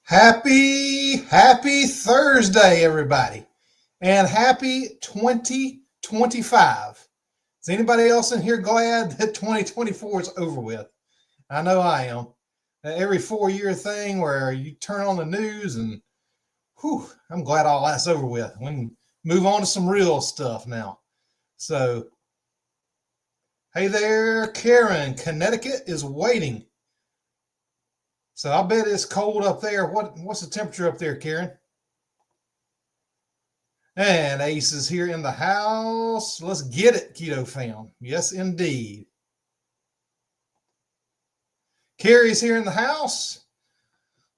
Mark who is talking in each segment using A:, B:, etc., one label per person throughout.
A: Happy Thursday, everybody, and happy 2025. Is anybody else in here glad that 2024 is over with? I know I am. Every 4-year thing where you turn on the news and, I'm glad all that's over with. We can move on to some real stuff now. So, hey there, Karen. Connecticut is waiting. So I bet it's cold up there. What's the temperature up there, Karen? And Ace is here in the house. Let's get it, Keto fam. Yes, indeed. Carrie's here in the house,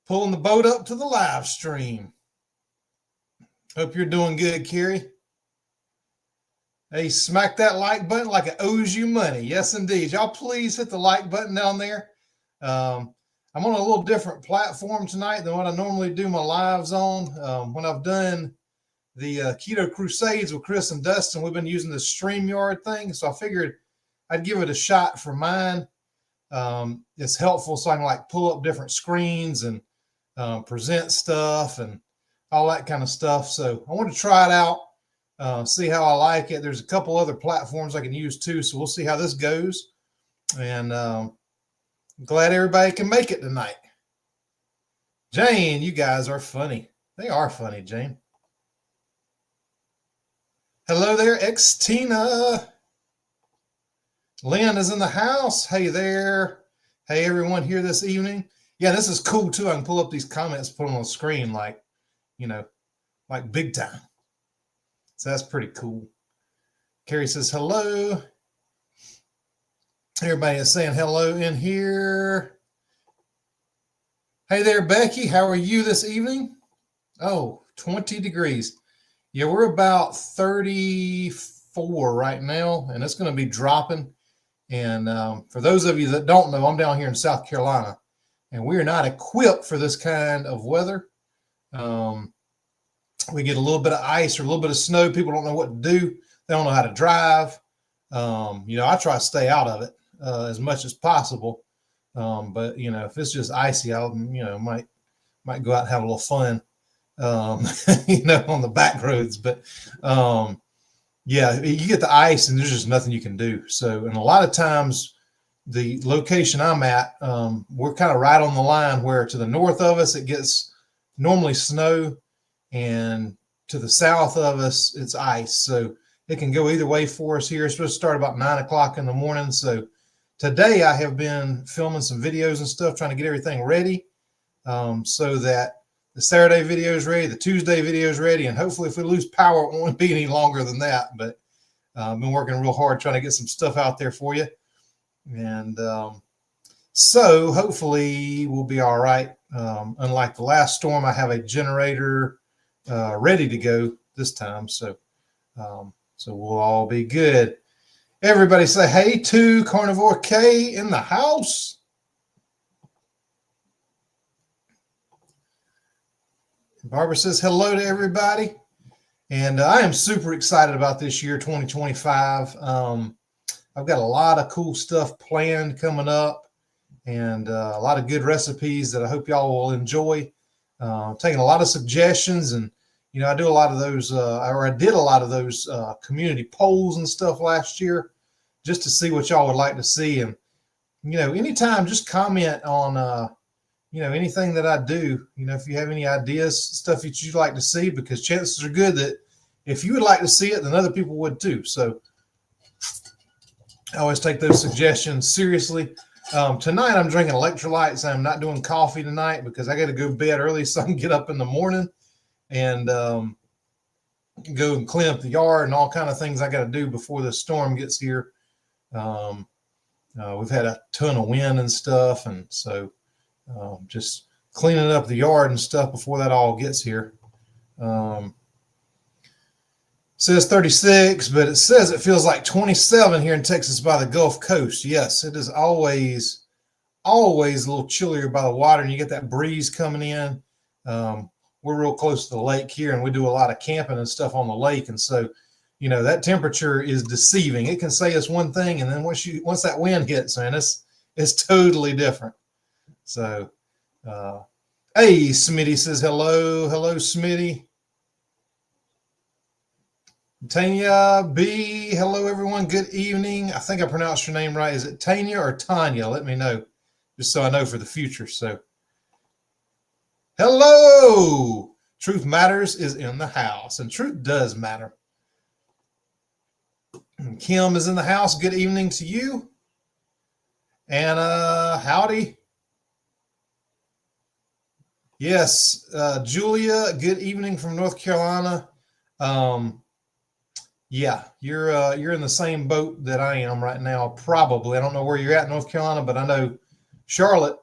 A: pulling the boat up to the live stream. Hope you're doing good, Carrie. Hey, smack that like button like it owes you money. Yes, indeed. Y'all please hit the like button down there. I'm on a little different platform tonight than what I normally do my lives on. When I've done the Keto Crusades with Chris and Dustin, we've been using the StreamYard thing. So I figured I'd give it a shot for mine. It's helpful so I can like pull up different screens and present stuff and all that kind of stuff. So I want to try it out, see how I like it. There's a couple other platforms I can use too. So we'll see how this goes. And glad everybody can make it tonight. Jane, you guys are funny. They are funny, Jane. Hello there, X-Tina. Lynn is in the house. Hey there. Hey, everyone here this evening. Yeah, this is cool, too. I can pull up these comments, put them on the screen like, like big time. So that's pretty cool. Carrie says hello. Everybody is saying hello in here. Hey there, Becky. How are you this evening? Oh, 20 degrees. Yeah, we're about 34 right now, and it's going to be dropping. And for those of you that don't know, I'm down here in South Carolina, and we are not equipped for this kind of weather. We get a little bit of ice or a little bit of snow. People don't know what to do. They don't know how to drive. I try to stay out of it as much as possible. But if it's just icy, I'll, might go out and have a little fun, on the back roads. But, yeah, you get the ice and there's just nothing you can do. So, and a lot of times the location I'm at, we're kind of right on the line where to the north of us, it gets normally snow, and to the south of us, it's ice. So it can go either way for us here. It's supposed to start about 9 o'clock in the morning. So today I have been filming some videos and stuff, trying to get everything ready so that the Saturday video is ready, the Tuesday video is ready, and hopefully if we lose power, it won't be any longer than that. But I've been working real hard trying to get some stuff out there for you. And so hopefully we'll be all right. Unlike the last storm, I have a generator ready to go this time. So we'll all be good. Everybody say hey to Carnivore K in the house. Barbara says hello to everybody. And I am super excited about this year, 2025. I've got a lot of cool stuff planned coming up and a lot of good recipes that I hope y'all will enjoy. Taking a lot of suggestions, and I do a lot of those, I did a lot of those community polls and stuff last year just to see what y'all would like to see. And, anytime, just comment on, anything that I do, if you have any ideas, stuff that you'd like to see, because chances are good that if you would like to see it, then other people would too. So I always take those suggestions seriously. Tonight I'm drinking electrolytes. I'm not doing coffee tonight because I got to go to bed early so I can get up in the morning and go and clean up the yard and all kind of things I got to do before the storm gets here. We've had a ton of wind and stuff, and so just cleaning up the yard and stuff before that all gets here. Says 36, but it says it feels like 27 here in Texas by the Gulf Coast. Yes, it is always a little chillier by the water, and you get that breeze coming in. We're real close to the lake here, and we do a lot of camping and stuff on the lake. And so, that temperature is deceiving. It can say it's one thing, and then once that wind hits, man, it's totally different. So, Hey, Smitty says hello. Hello, Smitty. Tanya B, hello everyone. Good evening. I think I pronounced your name right. Is it Tanya or Tanya? Let me know, just so I know for the future. So, hello. Truth Matters is in the house, and truth does matter. Kim is in the house. Good evening to you. Anna, howdy. Yes, Julia, good evening from North Carolina. Yeah, you're in the same boat that I am right now. Probably, I don't know where you're at in North Carolina, but I know Charlotte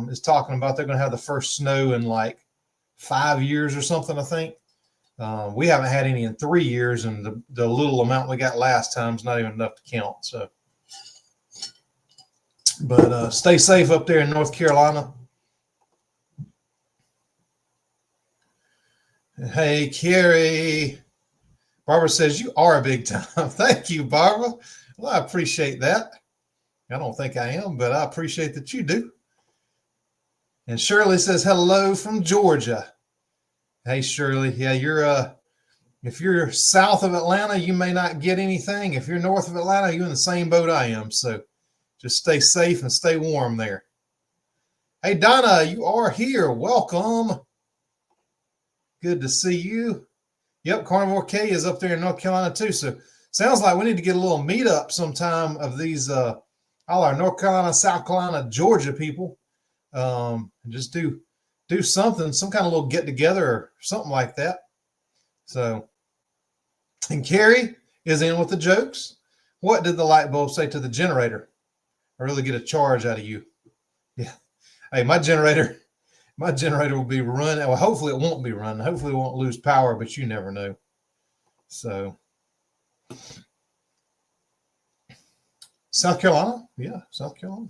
A: is talking about they're going to have the first snow in like 5 years or something. I think we haven't had any in 3 years, and the little amount we got last time is not even enough to count. So, but stay safe up there in North Carolina. Hey, Carrie. Barbara says you are a big time. Thank you, Barbara. Well, I appreciate that. I don't think I am, but I appreciate that you do. And Shirley says hello from Georgia. Hey, Shirley. Yeah, you're if you're south of Atlanta, you may not get anything. If you're north of Atlanta, you're in the same boat I am. So just stay safe and stay warm there. Hey, Donna, you are here. Welcome. Good to see you. Yep, Carnivore K is up there in North Carolina too. So sounds like we need to get a little meetup sometime of these all our North Carolina, South Carolina, Georgia people. And just do something, some kind of little get together or something like that. So, and Carrie is in with the jokes. What did the light bulb say to the generator? I really get a charge out of you. Yeah. Hey, my generator will be running. Well, hopefully it won't be running. Hopefully it won't lose power, but you never know. So, South Carolina? Yeah, South Carolina.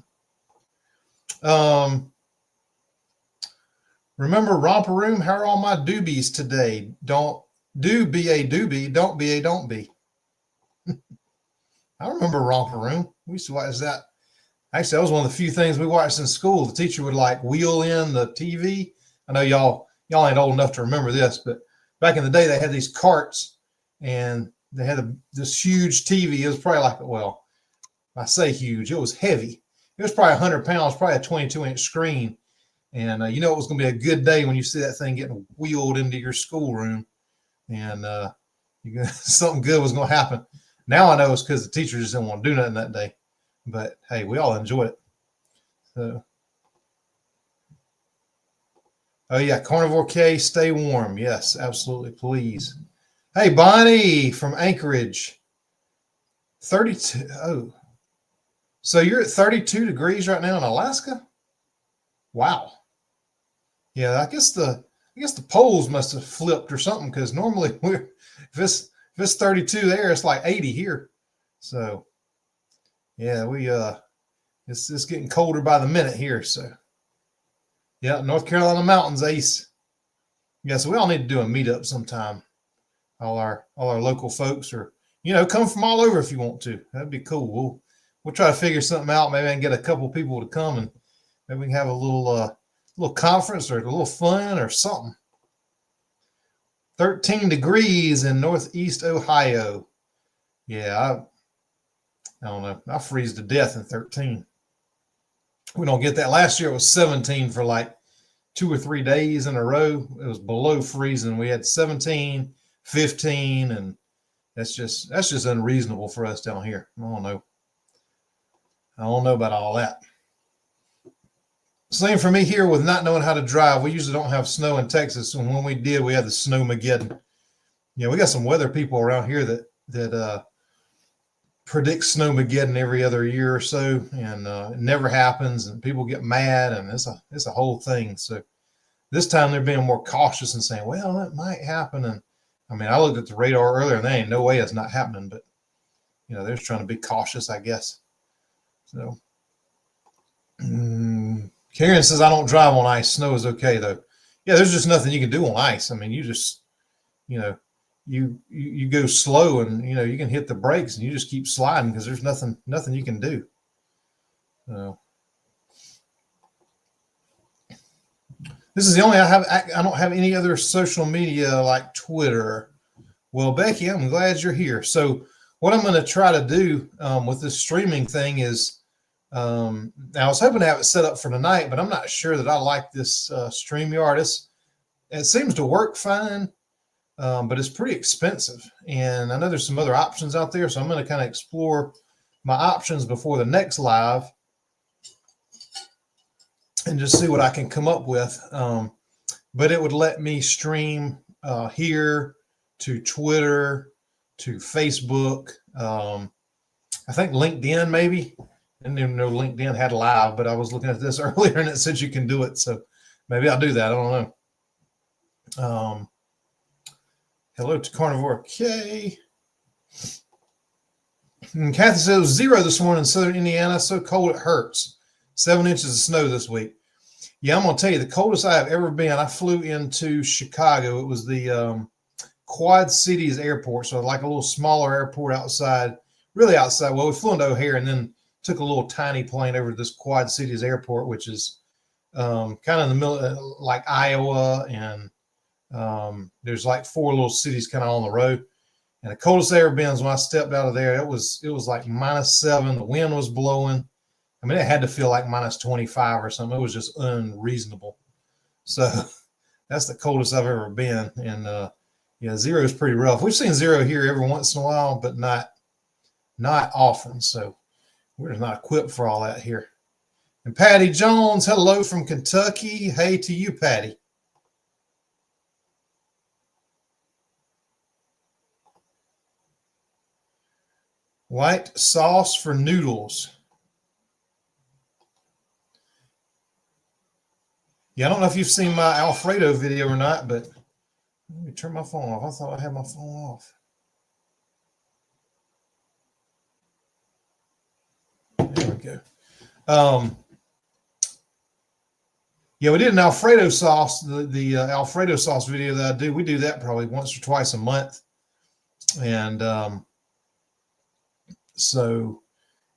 A: Remember Romper Room? How are all my doobies today? Don't be a doobie. Don't be a don't be. I remember Romper Room. We used to watch that. Actually, that was one of the few things we watched in school. The teacher would like wheel in the TV. I know y'all ain't old enough to remember this, but back in the day, they had these carts and they had this huge TV. It was probably like, well, I say huge. It was heavy. It was probably 100 pounds, probably a 22-inch screen. And it was going to be a good day when you see that thing getting wheeled into your schoolroom, and something good was going to happen. Now I know it's because the teacher just didn't want to do nothing that day. But hey, we all enjoyed it. So, oh yeah, Carnivore K, stay warm. Yes, absolutely, please. Hey, Bonnie from Anchorage, 32. Oh, so you're at 32 degrees right now in Alaska? Wow. Yeah, I guess the poles must have flipped or something, because normally if it's 32 there, it's like 80 here. So yeah, it's getting colder by the minute here. So yeah, North Carolina mountains, Ace. Yeah, so we all need to do a meetup sometime. All our local folks, or come from all over if you want to. That'd be cool. We'll try to figure something out. Maybe I can get a couple people to come, and maybe we can have a little conference or a little fun or something. 13 degrees in Northeast Ohio. Yeah, I don't know. I freeze to death in 13. We don't get that. Last year it was 17 for like 2 or 3 days in a row. It was below freezing. We had 17, 15, and that's just unreasonable for us down here. I don't know about all that. Same for me here with not knowing how to drive. We usually don't have snow in Texas, and when we did, we had the snowmageddon. We got some weather people around here that predict snowmageddon every other year or so, and it never happens, and people get mad, and it's a whole thing. So this time they're being more cautious and saying, well, that might happen. And I mean, I looked at the radar earlier, and there ain't no way it's not happening, but they're just trying to be cautious, I guess. So Karen says, I don't drive on ice. Snow is okay though. Yeah, there's just nothing you can do on ice. I mean, you just you go slow, and you can hit the brakes and you just keep sliding, because there's nothing you can do. This is the only I don't have any other social media like Twitter. Well, Becky, I'm glad you're here. So what I'm going to try to do with this streaming thing is, now I was hoping to have it set up for tonight, but I'm not sure that I like this StreamYard. It seems to work fine, but it's pretty expensive. And I know there's some other options out there, so I'm going to kind of explore my options before the next live and just see what I can come up with. But it would let me stream here to Twitter, to Facebook. I think LinkedIn maybe. I didn't even know LinkedIn had live, but I was looking at this earlier and it said you can do it. So maybe I'll do that. I don't know. Hello to Carnivore K. And Kathy says it was 0 this morning in southern Indiana. So cold it hurts. 7 inches of snow this week. Yeah, I'm going to tell you, the coldest I have ever been, I flew into Chicago. It was the Quad Cities Airport, so like a little smaller airport outside, really outside. Well, we flew into O'Hare and then took a little tiny plane over to this Quad Cities Airport, which is kind of in the middle, like Iowa, and there's like 4 little cities kind of on the road. And the coldest I ever been is when I stepped out of there. It was like -7. The wind was blowing. I mean, it had to feel like -25 or something. It was just unreasonable. So that's the coldest I've ever been. And yeah, 0 is pretty rough. We've seen 0 here every once in a while, but not often. So we're just not equipped for all that here. And Patty Jones, hello from Kentucky. Hey to you, Patty. White sauce for noodles. Yeah, I don't know if you've seen my Alfredo video or not, but let me turn my phone off. I thought I had my phone off. There we go. Yeah, we did an Alfredo sauce, the Alfredo sauce video that I do. We do that probably once or twice a month. And so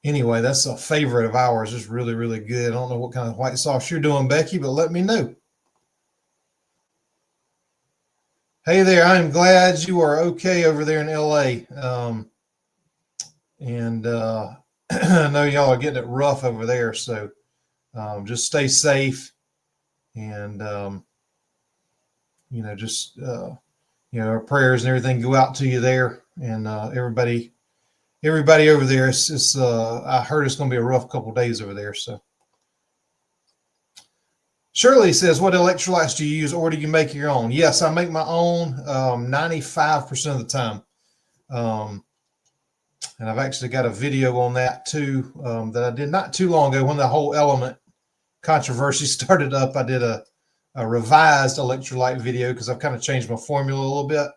A: anyway, that's a favorite of ours. It's really, really good. I don't know what kind of white sauce you're doing, Becky, but let me know. Hey there, I'm glad you are okay over there in LA. I know y'all are getting it rough over there, so just stay safe and, just, our prayers and everything go out to you there, and everybody over there. I heard it's going to be a rough couple of days over there. So Shirley says, what electrolytes do you use, or do you make your own? Yes, I make my own 95% of the time. And I've actually got a video on that too that I did not too long ago when the whole element controversy started up. I did a revised electrolyte video because I've kind of changed my formula a little bit.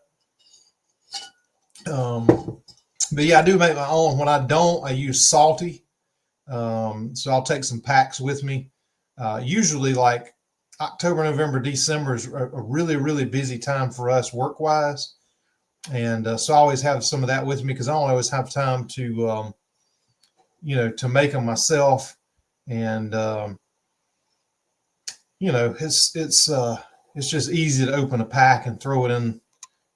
A: But yeah, I do make my own. When I don't, I use salty. So I'll take some packs with me. Usually like October, November, December is a really, really busy time for us work-wise. And so I always have some of that with me because I don't always have time to, to make them myself. And, it's just easy to open a pack and throw it in,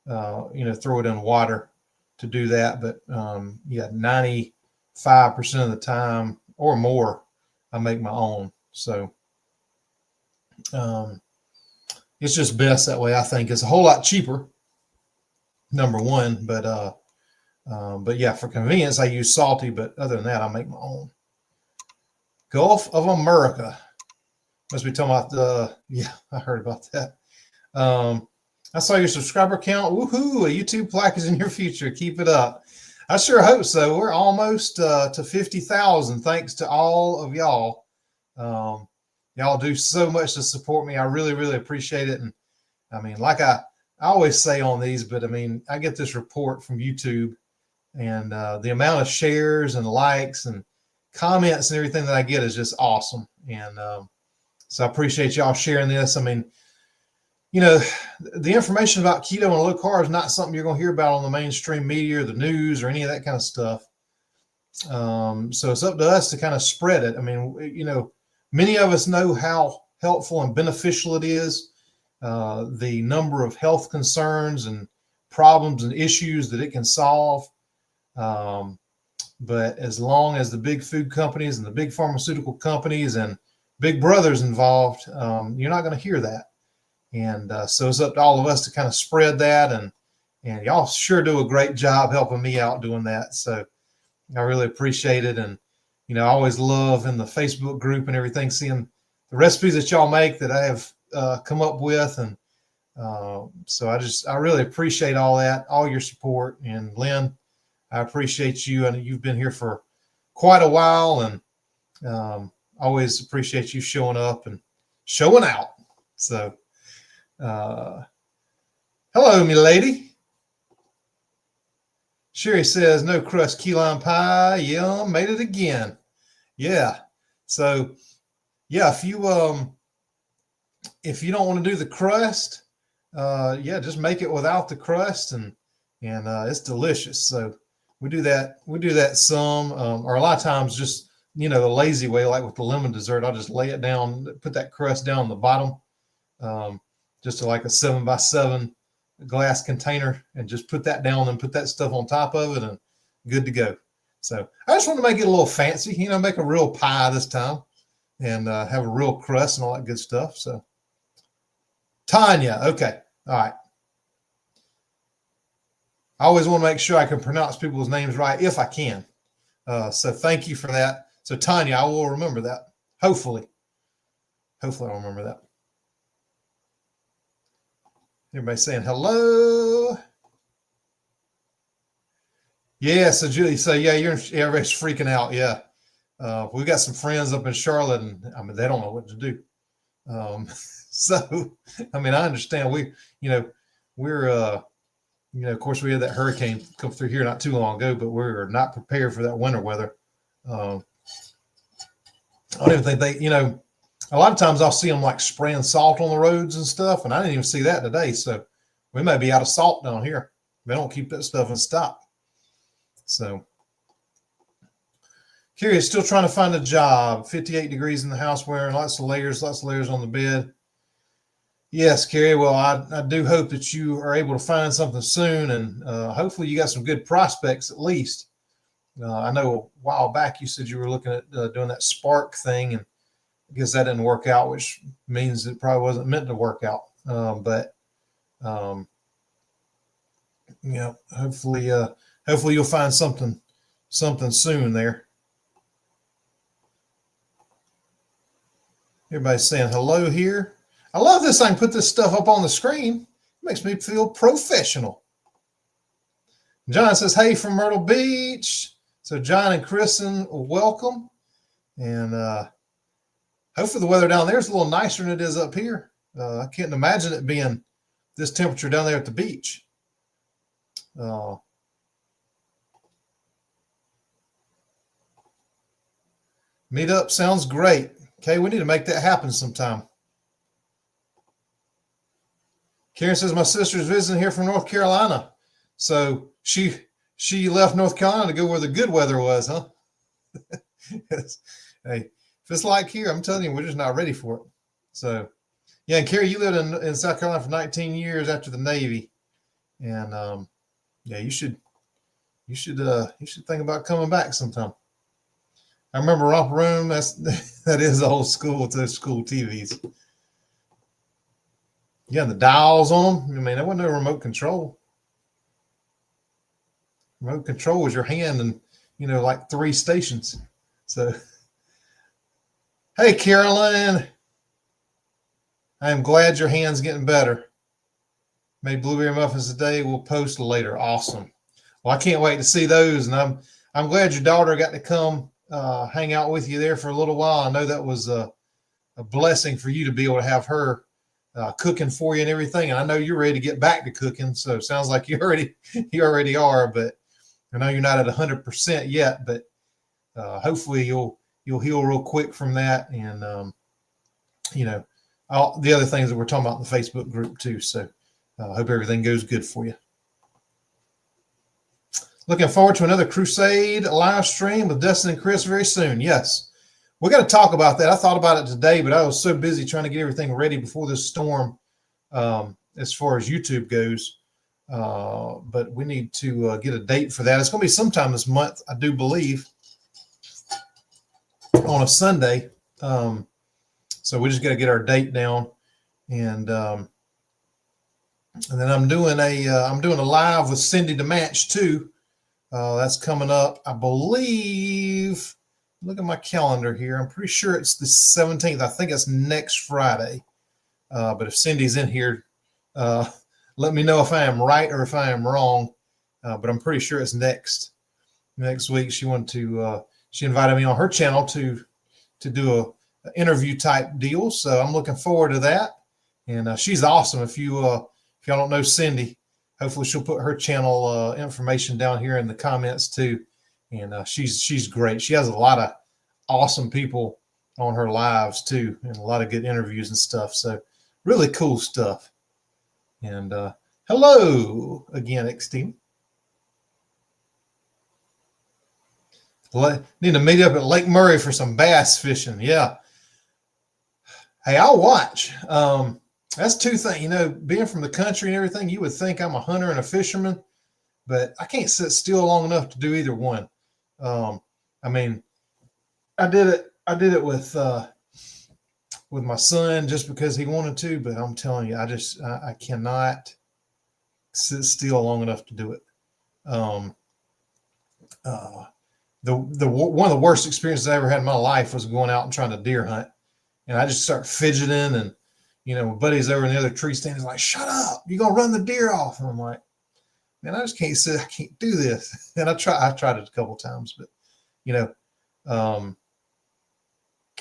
A: throw it in water to do that. But, 95% of the time or more, I make my own. So, it's just best that way. I think it's a whole lot cheaper. Number one, but yeah, for convenience, I use salty, but other than that, I make my own. Gulf of America. Must be talking about yeah, I heard about that. I saw your subscriber count. Woohoo, a YouTube plaque is in your future. Keep it up. I sure hope so. We're almost to 50,000. Thanks to all of y'all. Y'all do so much to support me. I really, really appreciate it. And I mean, like I always say on these, but I mean, I get this report from YouTube, and the amount of shares and likes and comments and everything that I get is just awesome. And so I appreciate y'all sharing this. I mean, the information about keto and low carb is not something you're going to hear about on the mainstream media or the news or any of that kind of stuff. So it's up to us to kind of spread it. I mean, many of us know how helpful and beneficial it is, the number of health concerns and problems and issues that it can solve. But as long as the big food companies and the big pharmaceutical companies and big brother's involved, you're not going to hear that. And so it's up to all of us to kind of spread that. And y'all sure do a great job helping me out doing that. So I really appreciate it. And, you know, I always love in the Facebook group and everything, seeing the recipes that y'all make that I have come up with. And so I really appreciate all that, all your support. And Lynn, I appreciate you. And you've been here for quite a while, and always appreciate you showing up and showing out. So, hello, me lady. Sherry says, no crust key lime pie. Yum, made it again. Yeah. So, yeah, if you don't want to do the crust, yeah, just make it without the crust, and it's delicious. So we do that some, or a lot of times just, you know, the lazy way, like with the lemon dessert, I'll just lay it down, put that crust down on the bottom, just to like a 7x7 glass container, and just put that down and put that stuff on top of it, and good to go. So I just want to make it a little fancy, you know, make a real pie this time, and have a real crust and all that good stuff. So Tanya, okay, all right. I always want to make sure I can pronounce people's names right if I can. So thank you for that. So Tanya, I will remember that. Hopefully I'll remember that. Everybody saying hello. Yeah, so Julie, so yeah, everybody's freaking out. Yeah. We got some friends up in Charlotte, and I mean, they don't know what to do. So, I mean, I understand we're, you know, of course we had that hurricane come through here not too long ago, but we're not prepared for that winter weather. I don't even think they, you know, a lot of times I'll see them like spraying salt on the roads and stuff, and I didn't even see that today. So we may be out of salt down here. They don't keep that stuff in stock. So Carrie still trying to find a job. 58 degrees in the house, wearing lots of layers on the bed. Yes, Carrie. Well, I do hope that you are able to find something soon, and hopefully you got some good prospects at least. I know a while back you said you were looking at doing that Spark thing, and I guess that didn't work out, which means it probably wasn't meant to work out. But you know, hopefully you'll find something soon there. Everybody's saying hello here. I love this. I can put this stuff up on the screen. It makes me feel professional. John says, hey, from Myrtle Beach. So John and Kristen, welcome. And hopefully the weather down there is a little nicer than it is up here. I can't imagine it being this temperature down there at the beach. Meet up sounds great. Okay, we need to make that happen sometime. Karen says, my sister's visiting here from North Carolina. So she left North Carolina to go where the good weather was, huh? Hey, if it's like here, I'm telling you, we're just not ready for it. So, yeah, and Carrie, you lived in South Carolina for 19 years after the Navy. And, yeah, you should think about coming back sometime. I remember Romper Room. That is old school with those school TVs. Yeah, the dials on them. I mean, there wasn't no remote control. Remote control was your hand and, you know, like 3 stations. So, hey, Carolyn. I am glad your hand's getting better. Made blueberry muffins today. We'll post later. Awesome. Well, I can't wait to see those. And I'm glad your daughter got to come hang out with you there for a little while. I know that was a blessing for you to be able to have her cooking for you and everything. And I know you're ready to get back to cooking. So it sounds like you already are, but I know you're not at 100% yet, but hopefully you'll heal real quick from that. And, you know, all the other things that we're talking about in the Facebook group too. So I hope everything goes good for you. Looking forward to another Crusade live stream with Dustin and Chris very soon. Yes, we got to talk about that. I thought about it today, but I was so busy trying to get everything ready before this storm, as far as YouTube goes. But we need to get a date for that. It's going to be sometime this month, I do believe, on a Sunday. So we just got to get our date down, and then I'm doing a live with Cindy DeMatch too. That's coming up, I believe. Look at my calendar here. I'm pretty sure it's the 17th. I think it's next Friday. But if Cindy's in here, let me know if I am right or if I am wrong. But I'm pretty sure it's next week. She invited me on her channel to do a interview type deal. So I'm looking forward to that. And she's awesome. If y'all don't know Cindy, hopefully she'll put her channel information down here in the comments too. And she's great. She has a lot of awesome people on her lives too, and a lot of good interviews and stuff. So really cool stuff. And hello again, X-Team. Need to meet up at Lake Murray for some bass fishing. Yeah. Hey, I'll watch. That's two things. Being from the country and everything, you would think I'm a hunter and a fisherman, but I can't sit still long enough to do either one. I mean, I did it with my son just because he wanted to, but I'm telling you, I cannot sit still long enough to do it. One of the worst experiences I ever had in my life was going out and trying to deer hunt, and I just start fidgeting, and my buddy's over in the other tree stand. He's like, "Shut up! You're gonna run the deer off." And I'm like, "Man, I just can't sit. I can't do this." And I tried it a couple of times, but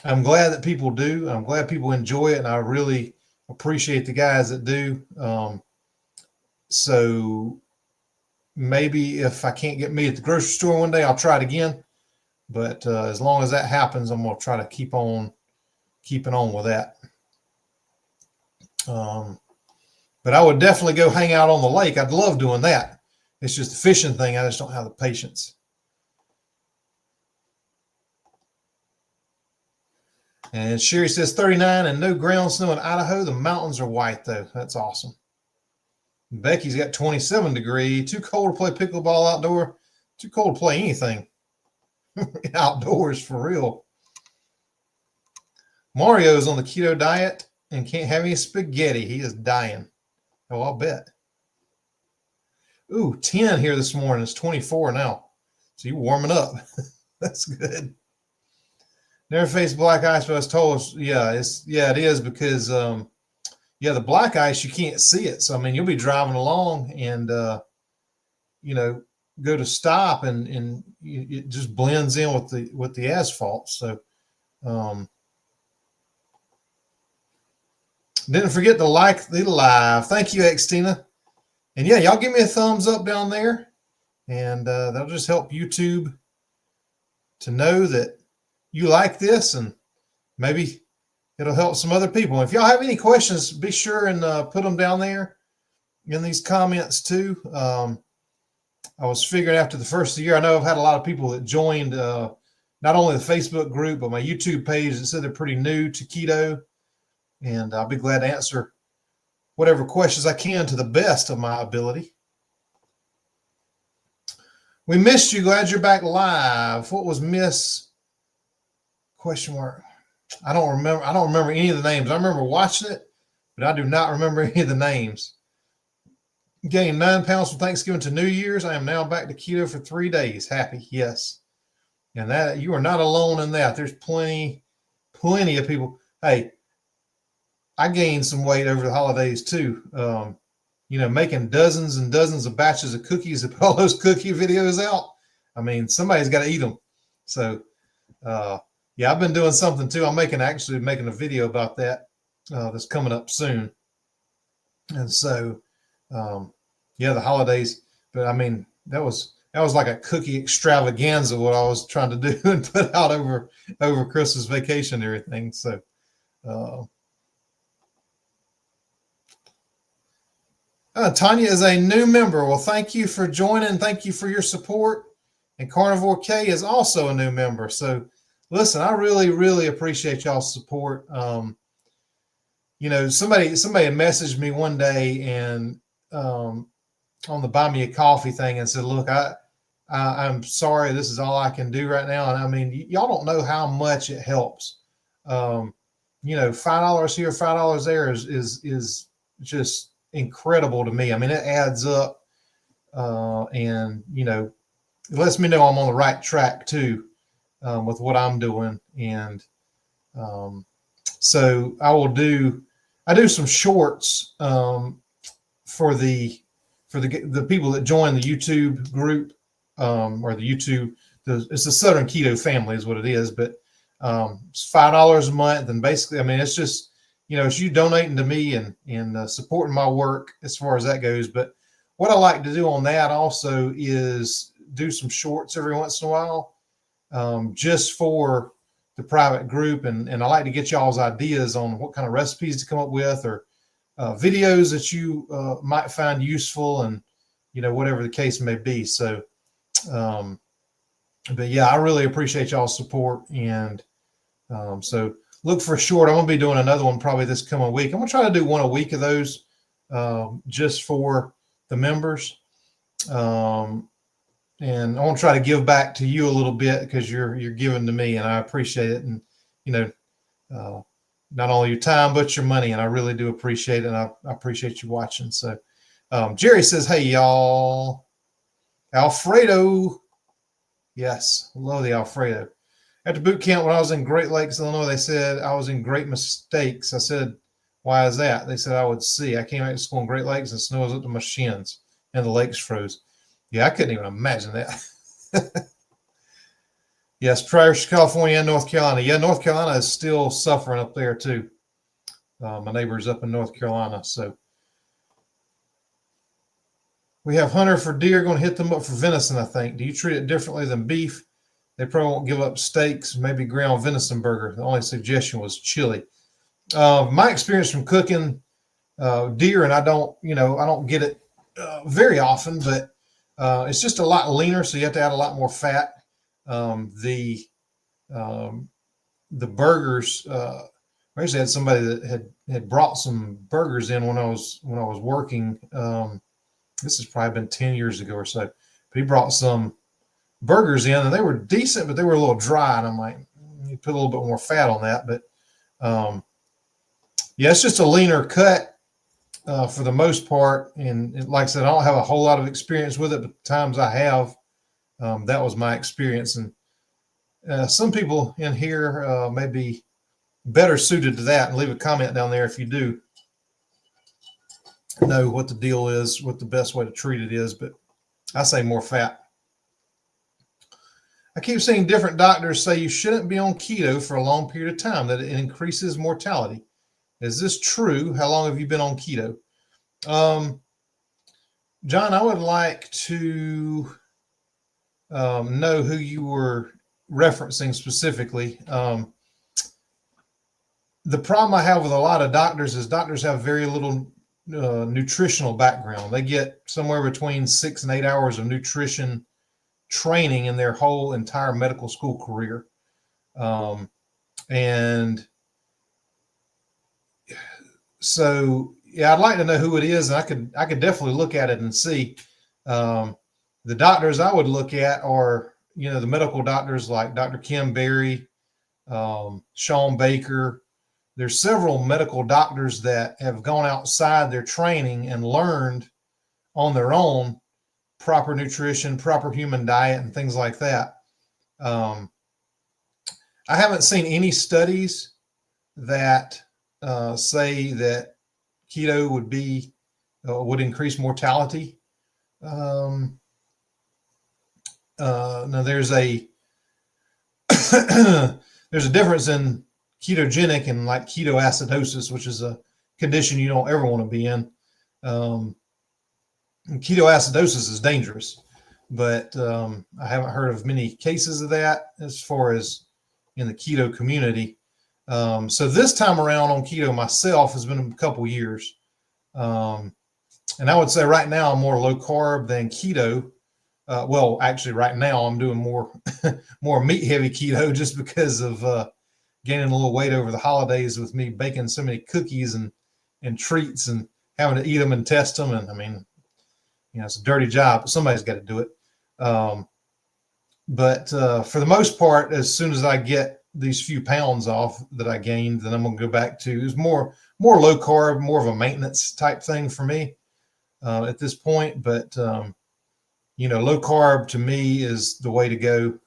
A: I'm glad that people do. I'm glad people enjoy it, and I really appreciate the guys that do. So maybe if I can't get me at the grocery store one day, I'll try it again. But as long as that happens, I'm going to try to keep on keeping on with that. But I would definitely go hang out on the lake. I'd love doing that. It's just the fishing thing. I just don't have the patience. And Sherry says 39 and no ground snow in Idaho. The mountains are white, though. That's awesome. Becky's got 27 degrees. Too cold to play pickleball outdoor. Too cold to play anything outdoors for real. Mario's on the keto diet and can't have any spaghetti. He is dying. Oh, I'll bet. Ooh, 10 here this morning. It's 24 now. So you're warming up. That's good. Never faced black ice, but I was told, it is because, the black ice, you can't see it. So, I mean, you'll be driving along and, go to stop and it just blends in with the asphalt. So, didn't forget to like the live. Thank you, Xtina. And yeah, y'all give me a thumbs up down there, and that'll just help YouTube to know that you like this, and maybe it'll help some other people. If y'all have any questions, be sure and put them down there in these comments too. I was figuring after the first of the year, I know I've had a lot of people that joined not only the Facebook group, but my YouTube page that said they're pretty new to keto. And I'll be glad to answer whatever questions I can to the best of my ability. We missed you. Glad you're back live. What was miss? Question mark. I don't remember any of the names. I remember watching it, but I do not remember any of the names. Gained 9 pounds from Thanksgiving to New Year's. I am now back to keto for 3 days. Happy. Yes. And that you are not alone in that. There's plenty of people. Hey, I gained some weight over the holidays too. Making dozens and dozens of batches of cookies to put all those cookie videos out. I mean, somebody's got to eat them. So, I've been doing something too. I'm actually making a video about that that's coming up soon. And so, the holidays. But I mean, that was like a cookie extravaganza what I was trying to do and put out over Christmas vacation and everything. So, Tanya is a new member. Well, thank you for joining. Thank you for your support. And Carnivore K is also a new member. So Listen, I really, really appreciate y'all's support. Somebody had messaged me one day and on the buy me a coffee thing and said, look, I'm sorry, this is all I can do right now. And I mean, y'all don't know how much it helps. $5 here, $5 there is just incredible to me. I mean, it adds up, and it lets me know I'm on the right track too, with what I'm doing. And so I do some shorts for the people that join the YouTube group, or the YouTube. It's the Southern Keto family is what it is, but it's $5 a month, and basically, I mean, it's just it's you donating to me and supporting my work as far as that goes. But what I like to do on that also is do some shorts every once in a while, just for the private group, and I like to get y'all's ideas on what kind of recipes to come up with, or videos that you might find useful, and whatever the case may be. So, but yeah, I really appreciate y'all's support, and so look for a short. I'm gonna be doing another one probably this coming week. I'm gonna try to do one a week of those, just for the members. And I want to try to give back to you a little bit, because you're giving to me, and I appreciate it. And not only your time but your money, and I really do appreciate it. And I appreciate you watching. So Jerry says, "Hey y'all, Alfredo, yes, love the Alfredo. After boot camp when I was in Great Lakes, Illinois, they said I was in great mistakes. I said, why is that? They said I would see. I came out to school in Great Lakes and snow was up to my shins and the lakes froze. Yeah, I couldn't even imagine that." Yes, Prairie, California, and North Carolina. Yeah, North Carolina is still suffering up there too. My neighbor's up in North Carolina. So we have hunter for deer, going to hit them up for venison, I think. Do you treat it differently than beef? They probably won't give up steaks, maybe ground venison burger. The only suggestion was chili. My experience from cooking deer, and I don't get it very often, but it's just a lot leaner, so you have to add a lot more fat. The burgers, I actually had somebody that had brought some burgers in when I was working. This has probably been 10 years ago or so. But he brought some burgers in, and they were decent, but they were a little dry. And I'm like, you put a little bit more fat on that. But yeah, it's just a leaner cut for the most part. And like I said, I don't have a whole lot of experience with it, but the times I have, that was my experience. And some people in here may be better suited to that, and leave a comment down there if you do know what the deal is, what the best way to treat it is. But I say more fat. I keep seeing different doctors say you shouldn't be on keto for a long period of time, that it increases mortality. Is this true? How long have you been on keto? John, I would like to know who you were referencing specifically. The problem I have with a lot of doctors is doctors have very little nutritional background. They get somewhere between 6 and 8 hours of nutrition training in their whole entire medical school career. And so, yeah, I'd like to know who it is. And I could definitely look at it and see. The doctors I would look at are, the medical doctors like Dr. Kim Berry, Sean Baker. There's several medical doctors that have gone outside their training and learned on their own proper nutrition, proper human diet, and things like that. I haven't seen any studies that say that keto would increase mortality. Now there's a there's a difference in ketogenic and like ketoacidosis, which is a condition you don't ever want to be in. Ketoacidosis is dangerous, but I haven't heard of many cases of that as far as in the keto community. So this time around on keto myself has been a couple years. And I would say right now I'm more low carb than keto. Well, actually, right now I'm doing more more meat heavy keto just because of gaining a little weight over the holidays with me baking so many cookies and treats and having to eat them and test them. And I mean, it's a dirty job, but somebody's got to do it. But for the most part, as soon as I get these few pounds off that I gained, then I'm going to go back to it's more low carb, more of a maintenance type thing for me at this point. But low carb to me is the way to go.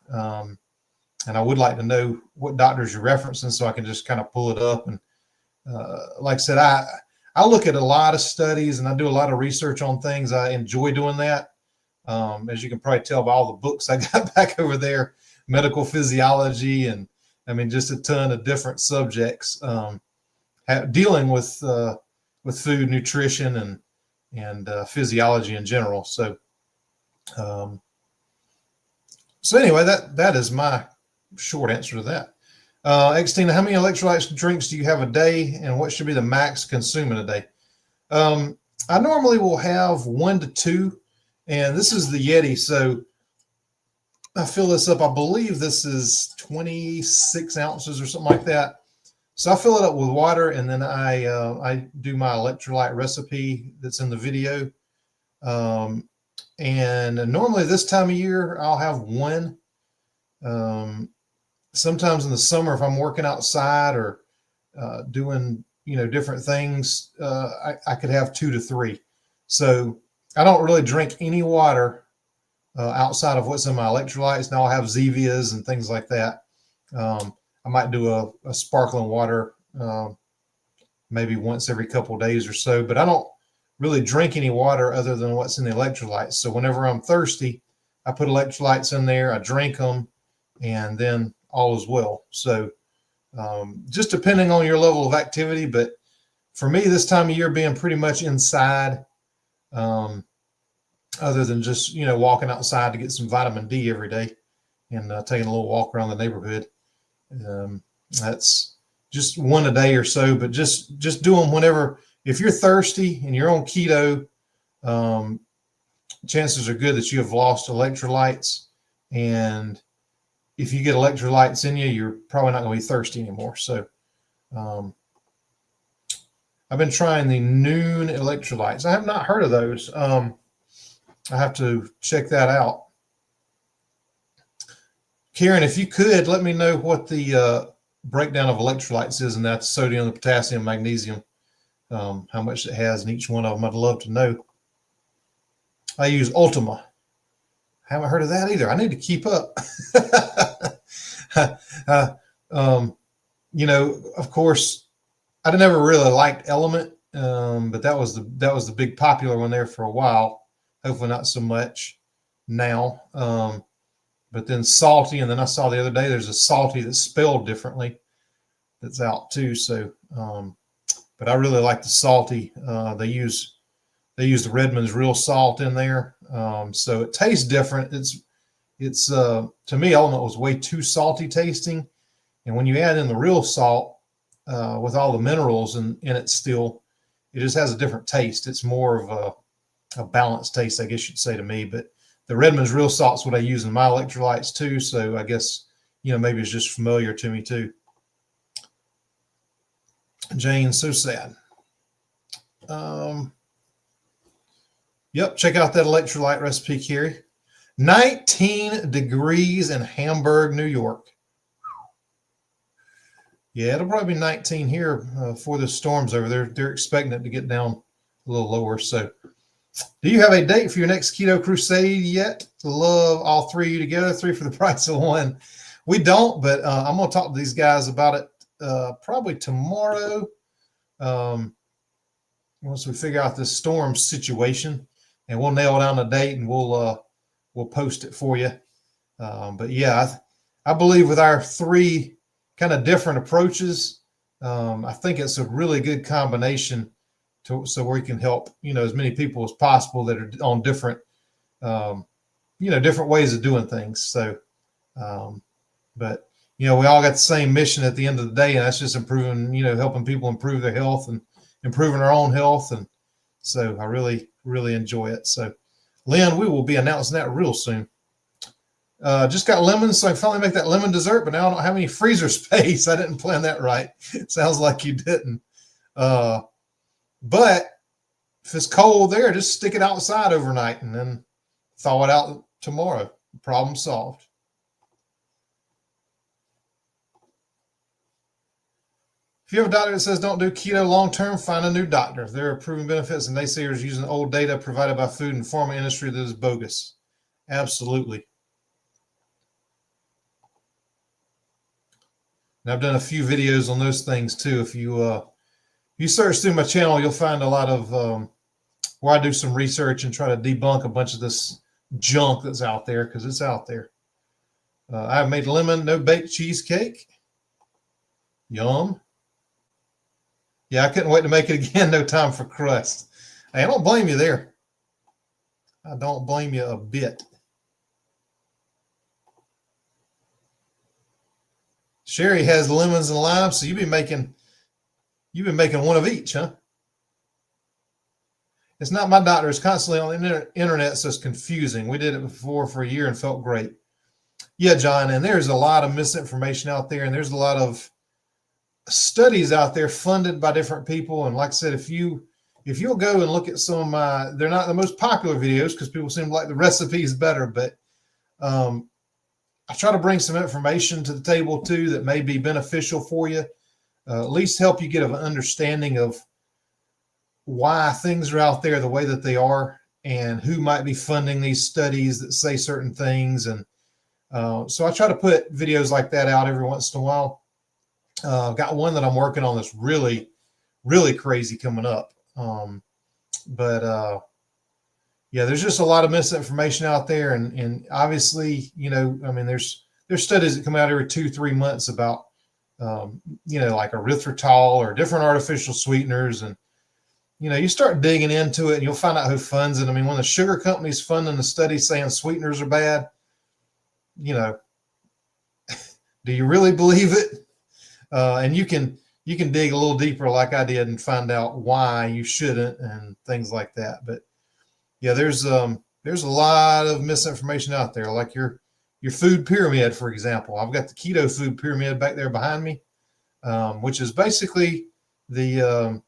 A: And I would like to know what doctors you're referencing so I can just kind of pull it up. And like I said, I look at a lot of studies and I do a lot of research on things. I enjoy doing that. As you can probably tell by all the books I got back over there, medical physiology, and I mean, just a ton of different subjects dealing with food, nutrition, and physiology in general. So anyway, that is my short answer to that. Xtina, how many electrolytes drinks do you have a day, and what should be the max consume in a day? I normally will have 1 to 2, and this is the Yeti. So I fill this up. I believe this is 26 ounces or something like that. So I fill it up with water, and then I do my electrolyte recipe that's in the video. And normally this time of year, I'll have 1. Sometimes in the summer, if I'm working outside or doing different things, I could have 2 to 3. So I don't really drink any water outside of what's in my electrolytes. Now I'll have Zevias and things like that. I might do a sparkling water maybe once every couple of days or so, but I don't really drink any water other than what's in the electrolytes. So whenever I'm thirsty, I put electrolytes in there, I drink them, and then all is well. So just depending on your level of activity, but for me, this time of year being pretty much inside, other than just, walking outside to get some vitamin D every day and taking a little walk around the neighborhood. That's just 1 a day or so, but just do them whenever. If you're thirsty and you're on keto, chances are good that you have lost electrolytes. And if you get electrolytes in you, you're probably not going to be thirsty anymore. So I've been trying the Noon electrolytes. I have not heard of those. I have to check that out. Karen, if you could, let me know what the breakdown of electrolytes is, and that's sodium, the potassium, magnesium, how much it has in each one of them. I'd love to know. I use Ultima. Haven't heard of that either. I need to keep up. Of course, I never really liked Element, but that was the big popular one there for a while. Hopefully not so much now. But then Salty, and then I saw the other day there's a Salty that's spelled differently that's out too. So, but I really like the Salty. They use the Redmond's real salt in there, so it tastes different. It's to me, Element was way too salty tasting, and when you add in the real salt with all the minerals in it, still it just has a different taste. It's more of a balanced taste, I guess you'd say to me. But the Redmond's real salt's what I use in my electrolytes too, so I guess maybe it's just familiar to me too. Jane, so sad. Yep, check out that electrolyte recipe, Carrie. 19 degrees in Hamburg, New York. Yeah, it'll probably be 19 here before the storm's over. They're expecting it to get down a little lower. So, do you have a date for your next Keto Crusade yet? Love all 3 of you together, 3 for the price of 1. We don't, but I'm going to talk to these guys about it probably tomorrow. Once we figure out this storm situation, and we'll nail down a date, and we'll post it for you. But yeah, I believe with our 3 kind of different approaches, I think it's a really good combination so we can help as many people as possible that are on different different ways of doing things. So but we all got the same mission at the end of the day, and that's just improving, helping people improve their health and improving our own health. And so I really enjoy it. So Lynn, we will be announcing that real soon. Just got lemons, so I can finally make that lemon dessert, but now I don't have any freezer space. I didn't plan that right. Sounds like you didn't. But if it's cold there, just stick it outside overnight and then thaw it out tomorrow. Problem solved. If you have a doctor that says don't do keto long-term, find a new doctor. There are proven benefits, and naysayers using old data provided by food and pharma industry that is bogus. Absolutely. And I've done a few videos on those things too. If you search through my channel, you'll find a lot of where I do some research and try to debunk a bunch of this junk that's out there, because it's out there. I've made lemon no bake cheesecake. Yum. Yeah, I couldn't wait to make it again. No time for crust. Hey, I don't blame you there. I don't blame you a bit. Sherry has lemons and limes, so you've been making one of each, huh? It's not my doctor. It's constantly on the internet, so it's confusing. We did it before for a year and felt great. Yeah, John, and there's a lot of misinformation out there, and there's a lot of studies out there funded by different people. And like I said, if you'll go and look at some of my, they're not the most popular videos because people seem like the recipe is better, but I try to bring some information to the table too that may be beneficial for you, at least help you get an understanding of why things are out there the way that they are and who might be funding these studies that say certain things. And so I try to put videos like that out every once in a while. I've got one that I'm working on that's really, really crazy coming up. Yeah, there's just a lot of misinformation out there. And obviously, I mean, there's studies that come out every 2-3 months about, like erythritol or different artificial sweeteners. And, you start digging into it and you'll find out who funds it. I mean, when the sugar company's funding the study saying sweeteners are bad, do you really believe it? And you can dig a little deeper like I did and find out why you shouldn't and things like that. But yeah, there's a lot of misinformation out there, like your food pyramid, for example. I've got the keto food pyramid back there behind me, which is basically the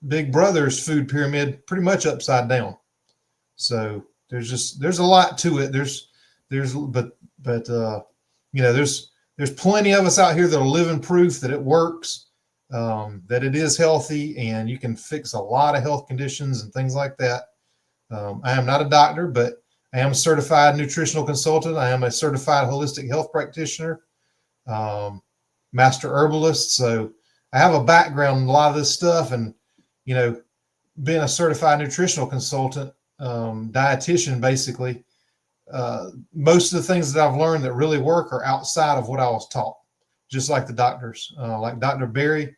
A: Big Brother's food pyramid, pretty much upside down. So there's a lot to it. There's plenty of us out here that are living proof that it works, that it is healthy, and you can fix a lot of health conditions and things like that. I am not a doctor, but I am a certified nutritional consultant. I am a certified holistic health practitioner, master herbalist. So I have a background in a lot of this stuff, and, being a certified nutritional consultant, dietitian, basically, most of the things that I've learned that really work are outside of what I was taught, just like the doctors. Like Dr. Berry,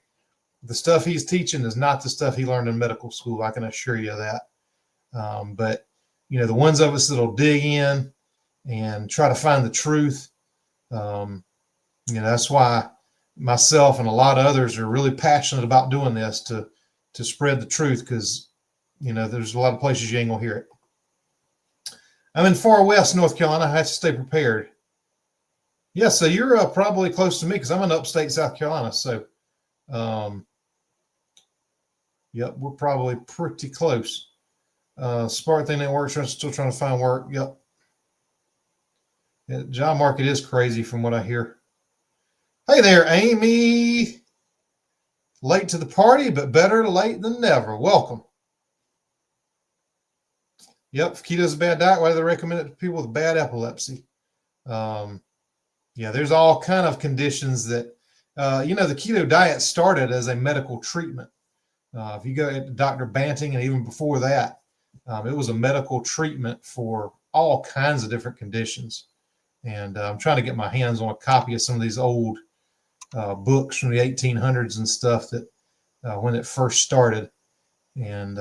A: the stuff he's teaching is not the stuff he learned in medical school. I can assure you of that. But, the ones of us that'll dig in and try to find the truth, that's why myself and a lot of others are really passionate about doing this to spread the truth, because, there's a lot of places you ain't gonna hear it. I'm in far west North Carolina. I have to stay prepared. Yeah, so you're probably close to me because I'm in upstate South Carolina. So, yep, we're probably pretty close. Spark thing didn't work. Still trying to find work. Yep. Yeah, job market is crazy from what I hear. Hey there, Amy. Late to the party, but better late than never. Welcome. Yep, if keto's a bad diet, why do they recommend it to people with bad epilepsy? Yeah, there's all kind of conditions that, the keto diet started as a medical treatment. If you go to Dr. Banting, and even before that, it was a medical treatment for all kinds of different conditions. And I'm trying to get my hands on a copy of some of these old books from the 1800s and stuff that when it first started. And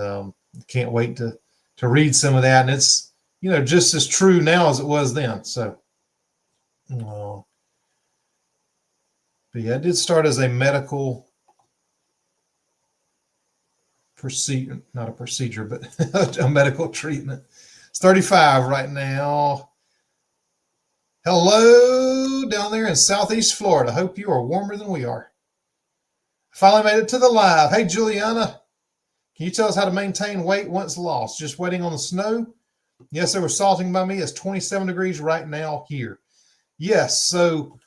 A: can't wait to read some of that. And it's, just as true now as it was then. So, but yeah, it did start as a medical procedure, not a procedure, but a medical treatment. It's 35 right now. Hello down there in Southeast Florida. Hope you are warmer than we are. Finally made it to the live. Hey, Juliana, can you tell us how to maintain weight once lost? Just waiting on the snow? Yes, they were salting by me. It's 27 degrees right now here. Yes, so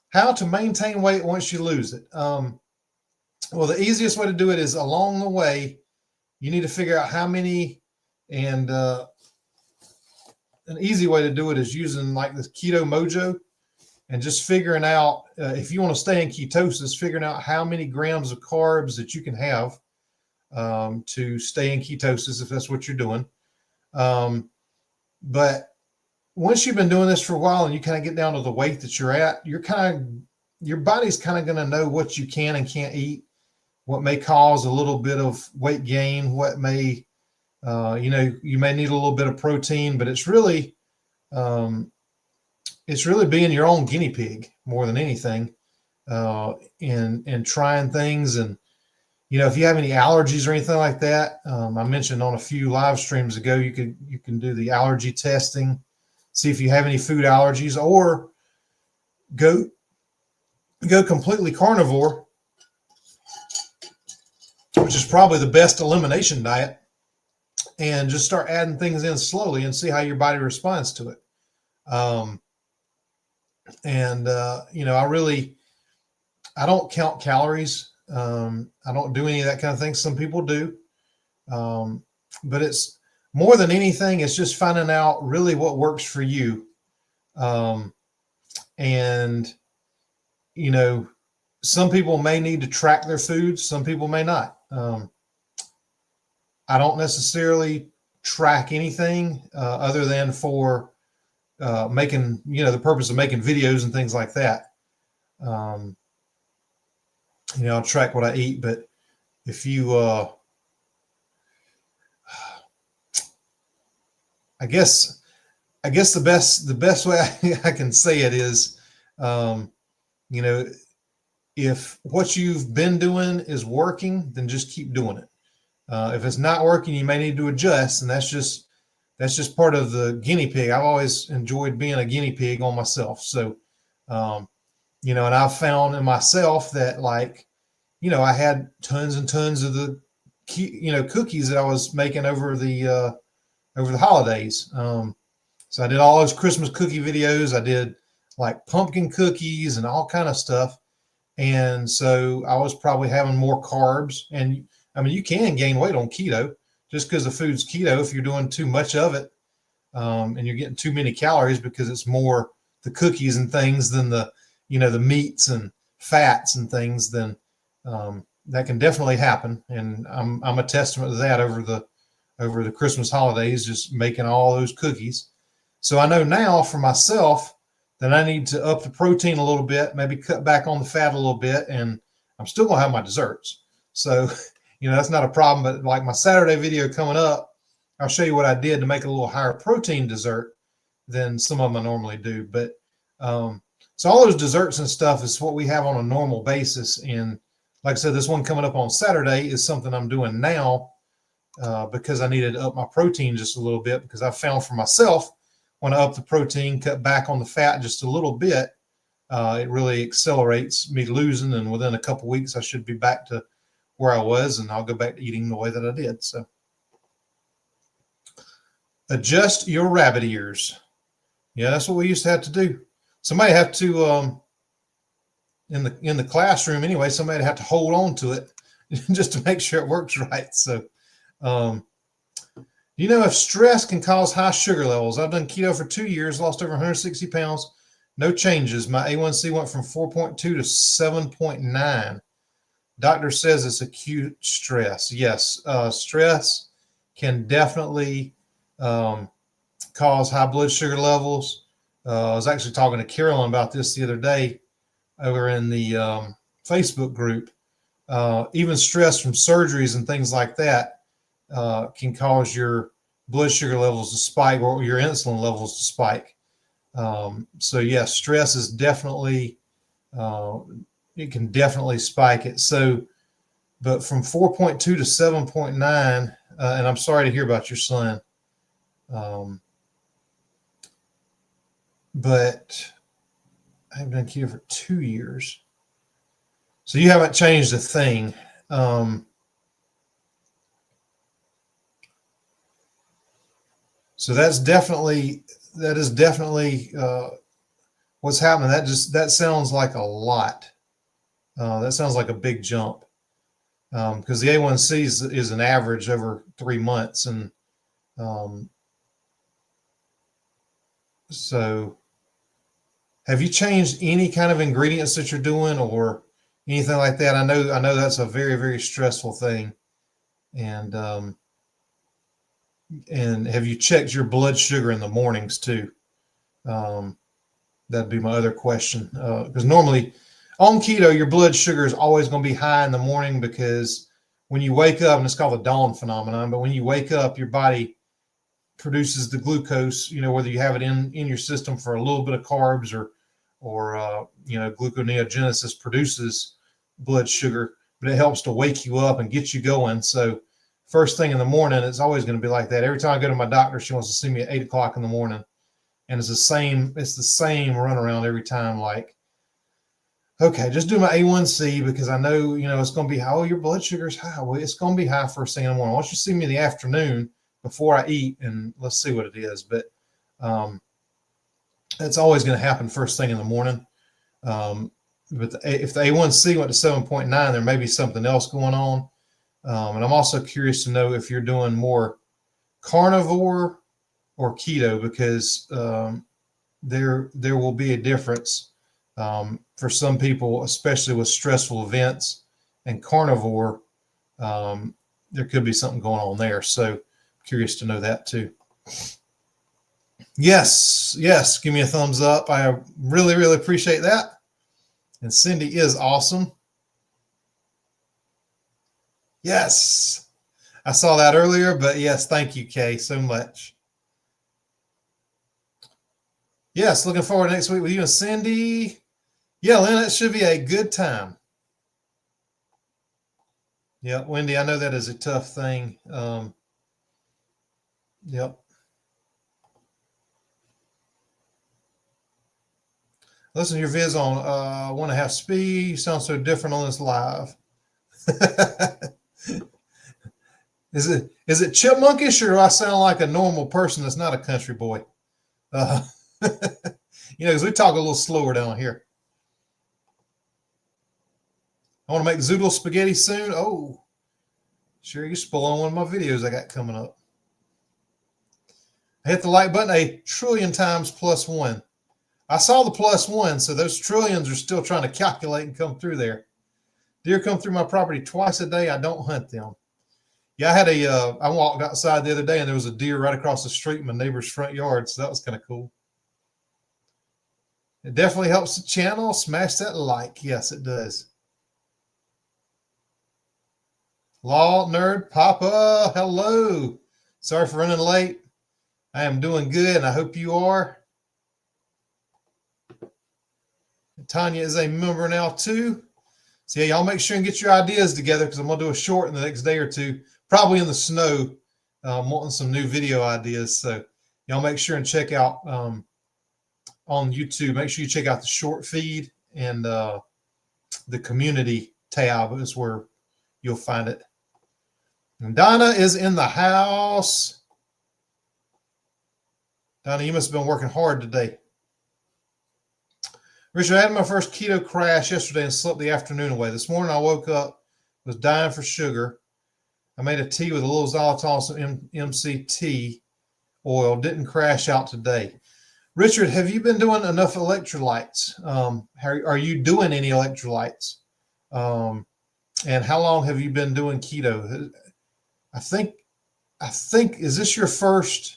A: how to maintain weight once you lose it? Well, the easiest way to do it is along the way, you need to figure out how many, and an easy way to do it is using like this Keto Mojo and just figuring out, if you want to stay in ketosis, figuring out how many grams of carbs that you can have to stay in ketosis, if that's what you're doing. But once you've been doing this for a while and you kind of get down to the weight that you're at, your body's kind of going to know what you can and can't eat, what may cause a little bit of weight gain, what may, you may need a little bit of protein, but it's really being your own guinea pig more than anything, and trying things. And, if you have any allergies or anything like that, I mentioned on a few live streams ago, you can do the allergy testing, see if you have any food allergies, or go completely carnivore, which is probably the best elimination diet, and just start adding things in slowly and see how your body responds to it. I don't count calories. I don't do any of that kind of thing. Some people do. But it's more than anything, it's just finding out really what works for you. Some people may need to track their foods. Some people may not. I don't necessarily track anything other than for making, the purpose of making videos and things like that. I'll track what I eat, but if you, I guess the best way I can say it is, if what you've been doing is working, then just keep doing it. If it's not working, you may need to adjust, and that's just part of the guinea pig. I've always enjoyed being a guinea pig on myself. So, and I've found in myself that, I had tons and tons of the, cookies that I was making over the holidays. So I did all those Christmas cookie videos. I did like pumpkin cookies and all kind of stuff. And so I was probably having more carbs. And I mean, you can gain weight on keto just because the food's keto. If you're doing too much of it, and you're getting too many calories because it's more the cookies and things than the meats and fats and things, then that can definitely happen. And I'm a testament to that over the Christmas holidays, just making all those cookies. So I know now for myself that I need to up the protein a little bit, maybe cut back on the fat a little bit, and I'm still gonna have my desserts. So, that's not a problem. But like my Saturday video coming up, I'll show you what I did to make a little higher protein dessert than some of them I normally do. But so all those desserts and stuff is what we have on a normal basis. And like I said, this one coming up on Saturday is something I'm doing now because I needed to up my protein just a little bit, because I found for myself, when I up the protein, cut back on the fat just a little bit, it really accelerates me losing. And within a couple weeks, I should be back to where I was, and I'll go back to eating the way that I did. So adjust your rabbit ears. Yeah, that's what we used to have to do. Somebody have to, in the classroom anyway, somebody have to hold on to it just to make sure it works right. So, if stress can cause high sugar levels? I've done keto for 2 years, lost over 160 pounds, no changes. My A1C went from 4.2 to 7.9. Doctor says it's acute stress. Yes, stress can definitely cause high blood sugar levels. I was actually talking to Carolyn about this the other day over in the Facebook group. Even stress from surgeries and things like that can cause your blood sugar levels to spike, or your insulin levels to spike. So yes, stress is definitely, it can definitely spike it. So, but from 4.2 to 7.9, and I'm sorry to hear about your son. But I haven't done keto for 2 years. So you haven't changed a thing. So that is definitely what's happening. That sounds like a lot. That sounds like a big jump, because the A1C is an average over 3 months, and so have you changed any kind of ingredients that you're doing or anything like that? I know that's a very, very stressful thing, and have you checked your blood sugar in the mornings too? That'd be my other question, because normally on keto, your blood sugar is always going to be high in the morning, because when you wake up, and it's called the dawn phenomenon, but when you wake up, your body produces the glucose, whether you have it in your system for a little bit of carbs or gluconeogenesis produces blood sugar, but it helps to wake you up and get you going. So first thing in the morning, it's always going to be like that. Every time I go to my doctor, she wants to see me at 8 o'clock in the morning. And it's the same runaround every time. Like, okay, just do my A1C, because I know, it's going to be high. Oh, your blood sugar is high. Well, it's going to be high first thing in the morning. Why don't you see me in the afternoon before I eat, and let's see what it is. But it's always going to happen first thing in the morning. But if the A1C went to 7.9, there may be something else going on. And I'm also curious to know if you're doing more carnivore or keto, because there will be a difference for some people, especially with stressful events. And carnivore, there could be something going on there. So curious to know that too. Yes, give me a thumbs up. I really, really appreciate that. And Cindy is awesome. Yes, I saw that earlier, but yes, thank you, Kay, so much. Yes, looking forward to next week with you and Cindy. Yeah, Lynn, it should be a good time. Yeah, Wendy, I know that is a tough thing. Yep. Listen to your vids on 1.5 speed. You sound so different on this live. Is it chipmunkish, or do I sound like a normal person that's not a country boy? Because we talk a little slower down here. I want to make zoodle spaghetti soon. Oh, sure, you spoil on one of my videos I got coming up. I hit the like button a trillion times +1. I saw the +1, so those trillions are still trying to calculate and come through there. Deer come through my property twice a day. I don't hunt them. Yeah, I walked outside the other day, and there was a deer right across the street in my neighbor's front yard, so that was kind of cool. It definitely helps the channel. Smash that like. Yes, it does. Law Nerd Papa, hello. Sorry for running late. I am doing good, and I hope you are. Tanya is a member now too. So yeah, y'all make sure and get your ideas together, because I'm going to do a short in the next day or two, probably in the snow. I'm wanting some new video ideas. So y'all make sure and check out on YouTube. Make sure you check out the short feed, and the community tab is where you'll find it. And Donna is in the house. Donna, you must have been working hard today. Richard, I had my first keto crash yesterday and slept the afternoon away. This morning I woke up, was dying for sugar. I made a tea with a little xylitol, some MCT oil. Didn't crash out today. Richard, have you been doing enough electrolytes? Are you doing any electrolytes? And how long have you been doing keto? I think is this your first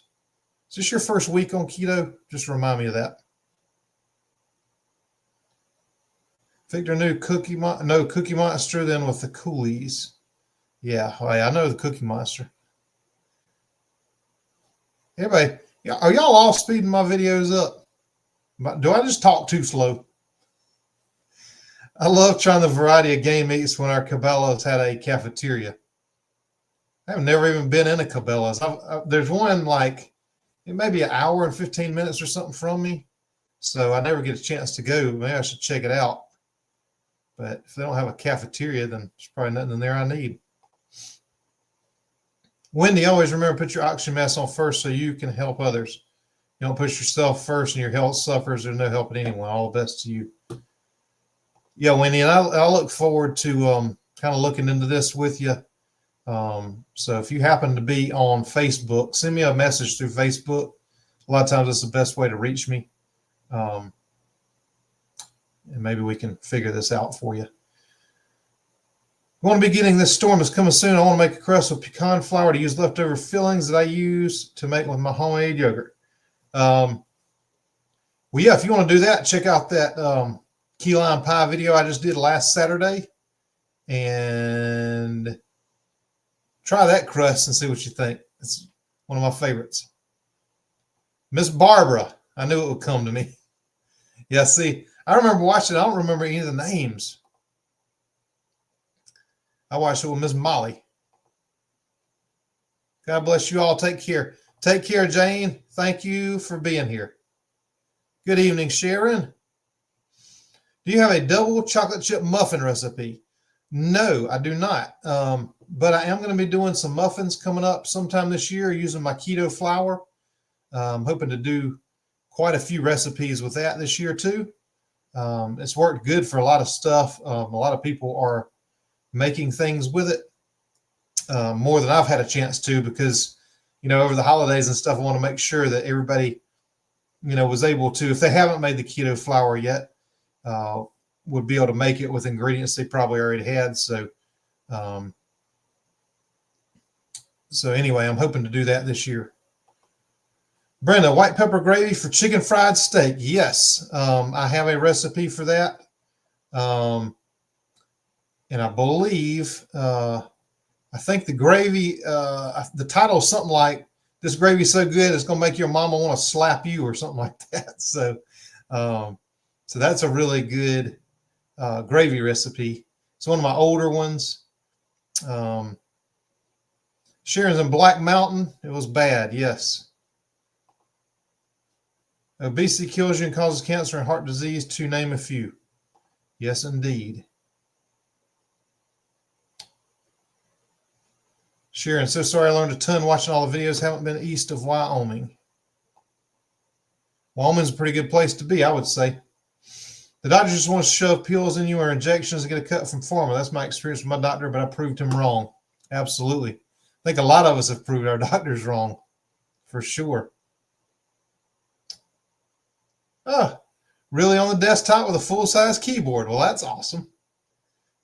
A: week on keto? Just remind me of that. Victor knew Cookie Monster then with the Coolies. Yeah, I know the Cookie Monster. Everybody, are y'all all speeding my videos up? Do I just talk too slow? I love trying the variety of game eats when our Cabela's had a cafeteria. I've never even been in a Cabela's. There's one like it may be an hour and 15 minutes or something from me. So I never get a chance to go. Maybe I should check it out. But if they don't have a cafeteria, then there's probably nothing in there I need. Wendy, always remember, put your oxygen mask on first so you can help others. You don't push yourself first and your health suffers. There's no helping anyone. All the best to you. Yeah, Wendy, and I look forward to kind of looking into this with you. So if you happen to be on Facebook, send me a message through Facebook. A lot of times it's the best way to reach me. And maybe we can figure this out for you. I want to be getting this storm is coming soon. I want to make a crust with pecan flour to use leftover fillings that I use to make with my homemade yogurt. Well, yeah, if you want to do that, check out that key lime pie video I just did last Saturday and try that crust and see what you think. It's one of my favorites. Miss Barbara, I knew it would come to me. Yeah, see, I remember watching it. I don't remember any of the names. I watched it with Miss Molly. God bless you all. Take care. Take care, Jane. Thank you for being here. Good evening, Sharon. Do you have a double chocolate chip muffin recipe? No, I do not. But I am going to be doing some muffins coming up sometime this year using my keto flour. I'm hoping to do quite a few recipes with that this year too. It's worked good for a lot of stuff. A lot of people are making things with it more than I've had a chance to because, you know, over the holidays and stuff, I want to make sure that everybody, you know, was able to, if they haven't made the keto flour yet, would be able to make it with ingredients they probably already had. So, so anyway, I'm hoping to do that this year. Brenda, white pepper gravy for chicken fried steak. Yes, I have a recipe for that. And I believe, I think the gravy, the title is something like, this gravy is so good, it's going to make your mama want to slap you or something like that. So, so that's a really good gravy recipe. It's one of my older ones. Sharon's in Black Mountain. It was bad. Yes. Obesity kills you and causes cancer and heart disease, to name a few. Yes, indeed. Sharon, so sorry I learned a ton watching all the videos. Haven't been east of Wyoming. Wyoming's a pretty good place to be, I would say. The doctor just wants to shove pills in you or injections to get a cut from pharma. That's my experience with my doctor, but I proved him wrong. Absolutely. I think a lot of us have proved our doctors wrong, for sure. Oh, really on the desktop with a full-size keyboard. Well, that's awesome.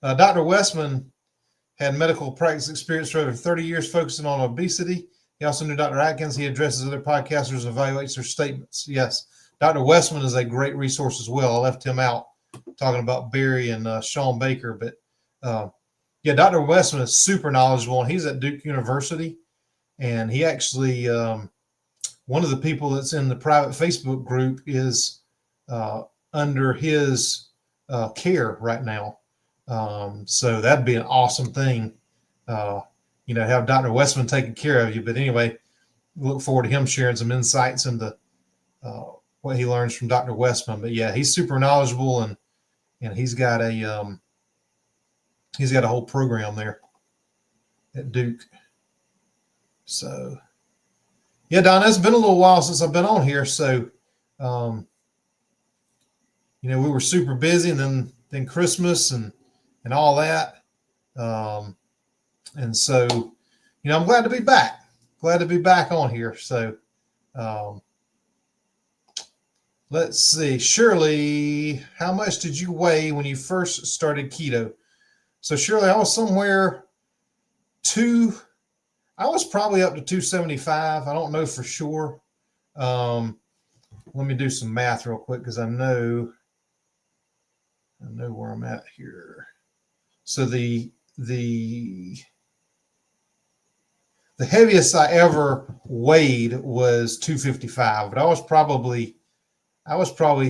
A: Dr. Westman had medical practice experience for over 30 years focusing on obesity. He also knew Dr. Atkins. He addresses other podcasters and evaluates their statements. Yes, Dr. Westman is a great resource as well. I left him out talking about Barry and Sean Baker. But, yeah, Dr. Westman is super knowledgeable, and he's at Duke University. And he actually one of the people that's in the private Facebook group is under his care right now. So that'd be an awesome thing, you know, have Dr. Westman taking care of you. But anyway, look forward to him sharing some insights into what he learns from Dr. Westman. But yeah, he's super knowledgeable, and he's got a whole program there at Duke. So yeah, Donna, it's been a little while since I've been on here. So, you know, we were super busy, and then Christmas and all that. And so, you know, I'm glad to be back. Glad to be back on here. So, let's see. Shirley, how much did you weigh when you first started keto? So, Shirley, I was somewhere I was probably up to 275. I don't know for sure. Let me do some math real quick because I know where I'm at here. So the heaviest I ever weighed was 255, but I was probably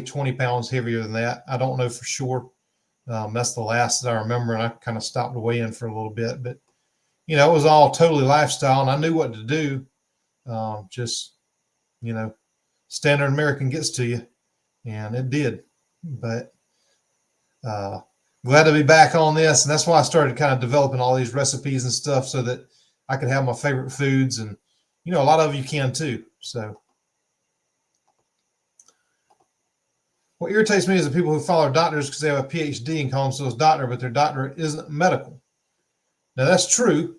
A: 20 pounds heavier than that. I don't know for sure. That's the last that I remember, and I kind of stopped weighing for a little bit. But you know, it was all totally lifestyle, and I knew what to do. Just standard American gets to you, and it did. But glad to be back on this, and that's why I started kind of developing all these recipes and stuff so that I could have my favorite foods, and a lot of you can too. So what irritates me is the people who follow doctors because they have a PhD and call themselves doctor, but their doctor isn't medical. Now that's true,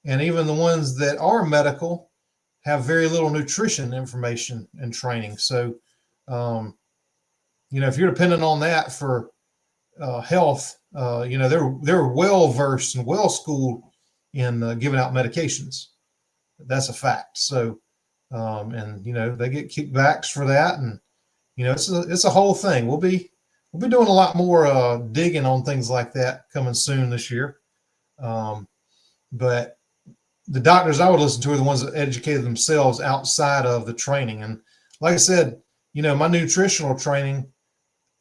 A: and even the ones that are medical have very little nutrition information and training. So if you're dependent on that for health, they're well versed and well schooled in giving out medications. That's a fact. So, they get kickbacks for that, and it's a whole thing. We'll be doing a lot more digging on things like that coming soon this year. But the doctors I would listen to are the ones that educated themselves outside of the training. And like I said, my nutritional training,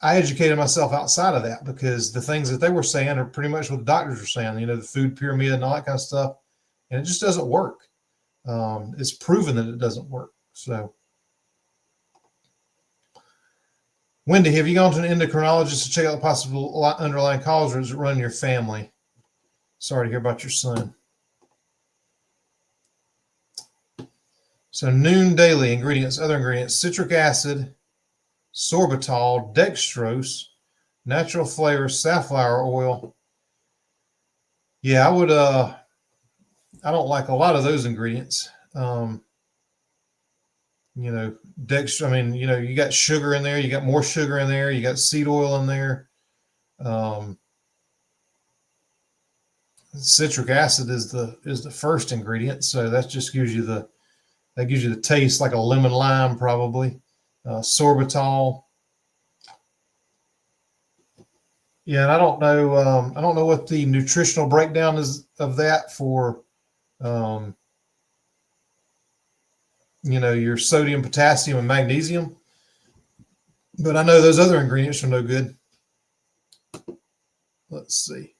A: I educated myself outside of that because the things that they were saying are pretty much what the doctors were saying, the food pyramid and all that kind of stuff. And it just doesn't work. It's proven that it doesn't work. So, Wendy, have you gone to an endocrinologist to check out the possible underlying cause, or does it run in your family? Sorry to hear about your son. So Noon Daily ingredients, other ingredients: citric acid, sorbitol, dextrose, natural flavors, safflower oil. Yeah, I don't like a lot of those ingredients. You got sugar in there, you got more sugar in there, you got seed oil in there. Citric acid is the first ingredient, so that just gives you the taste like a lemon lime, probably. Sorbitol. Yeah, and I don't know what the nutritional breakdown is of that for your sodium, potassium, and magnesium. But I know those other ingredients are no good. Let's see.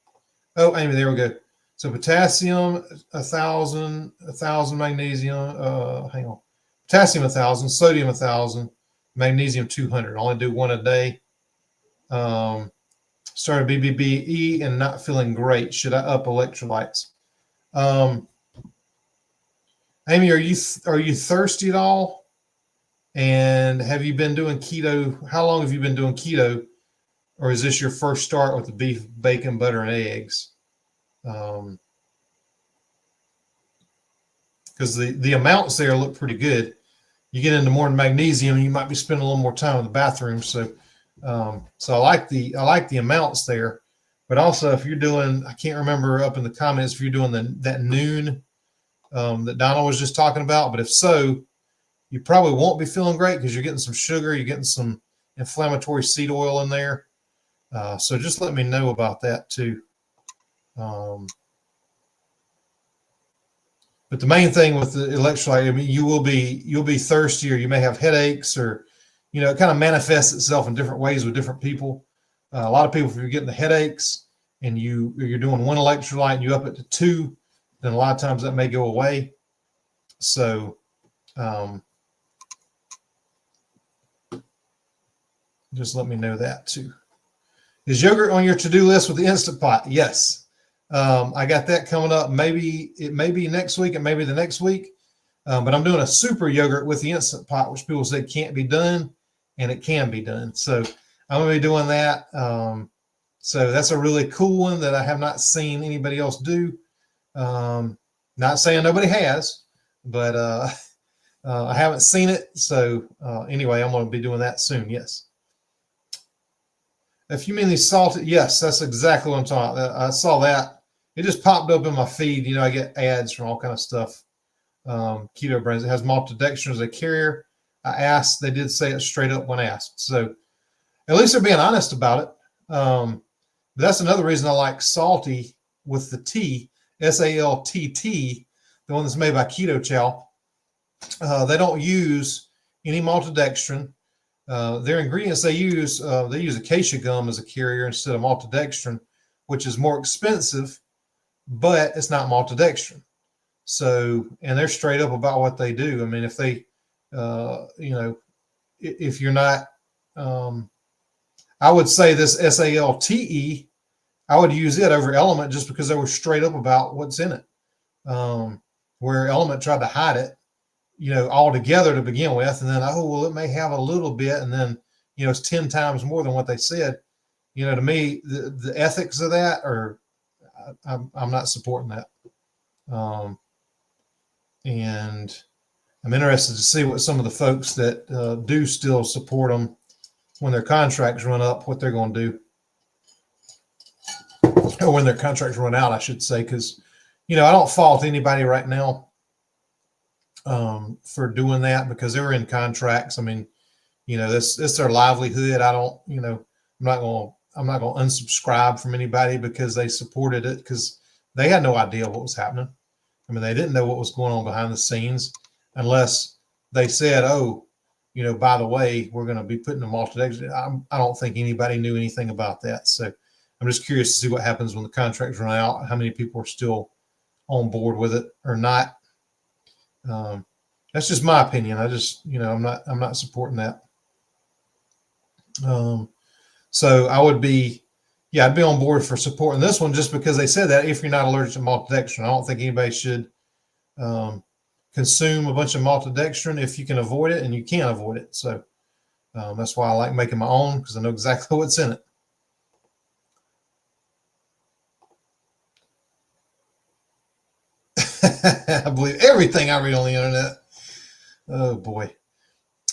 A: Oh, Amy, there we go. So potassium, 1,000 magnesium, hang on. Potassium, 1,000, sodium, 1,000, magnesium, 200. Only do one a day. Started BBBE and not feeling great. Should I up electrolytes? Amy, are you thirsty at all? And have you been doing keto? How long have you been doing keto? Or is this your first start with the beef, bacon, butter, and eggs? Because the amounts there look pretty good. You get into more magnesium, you might be spending a little more time in the bathroom. So I like the amounts there. But also, if you're doing, I can't remember up in the comments if you're doing that noon that Donna was just talking about. But if so, you probably won't be feeling great because you're getting some sugar, you're getting some inflammatory seed oil in there. So just let me know about that too. But the main thing with the electrolyte, I mean, you'll be thirsty, or you may have headaches, or it kind of manifests itself in different ways with different people. A lot of people, if you're getting the headaches and you're doing one electrolyte and you up it to 2, then a lot of times that may go away. So just let me know that too. Is yogurt on your to-do list with the Instant Pot? Yes. I got that coming up. It may be next week, and maybe the next week. But I'm doing a super yogurt with the Instant Pot, which people say can't be done, and it can be done. So I'm going to be doing that. So that's a really cool one that I have not seen anybody else do. Not saying nobody has, but I haven't seen it. So anyway, I'm going to be doing that soon. Yes. If you mean these salted, yes, that's exactly what I'm talking about. I saw that. It just popped up in my feed. I get ads from all kind of stuff. Keto brands. It has maltodextrin as a carrier. I asked. They did say it straight up when asked. So at least they're being honest about it. But that's another reason I like Salty with the T, SALTT, the one that's made by Keto Chow. They don't use any maltodextrin. Their ingredients they use acacia gum as a carrier instead of maltodextrin, which is more expensive, but it's not maltodextrin. So, and they're straight up about what they do. I mean, if they you know, if you're not, I would say this SALTE, I would use it over Element just because they were straight up about what's in it. Where Element tried to hide it, you know, altogether to begin with, and then, oh, well, it may have a little bit, and then, you know, it's 10 times more than what they said. You know, to me, the ethics of that are, I'm not supporting that. And I'm interested to see what some of the folks that do still support them when their contracts run up, what they're going to do. Or when their contracts run out, I should say, because, you know, I don't fault anybody right now for doing that because they're in contracts. I mean, you know, this their livelihood. I don't, you know, I'm not going to unsubscribe from anybody because they supported it, because they had no idea what was happening. I mean, they didn't know what was going on behind the scenes unless they said, oh, you know, by the way, we're going to be putting them all today. I don't think anybody knew anything about that. So I'm just curious to see what happens when the contracts run out, how many people are still on board with it or not. That's just my opinion. I just, you know, I'm not supporting that. So I would be, yeah, I'd be on board for supporting this one just because they said that if you're not allergic to maltodextrin. I don't think anybody should consume a bunch of maltodextrin if you can avoid it, and you can't avoid it. So that's why I like making my own, because I know exactly what's in it. I believe everything I read on the internet. Oh boy.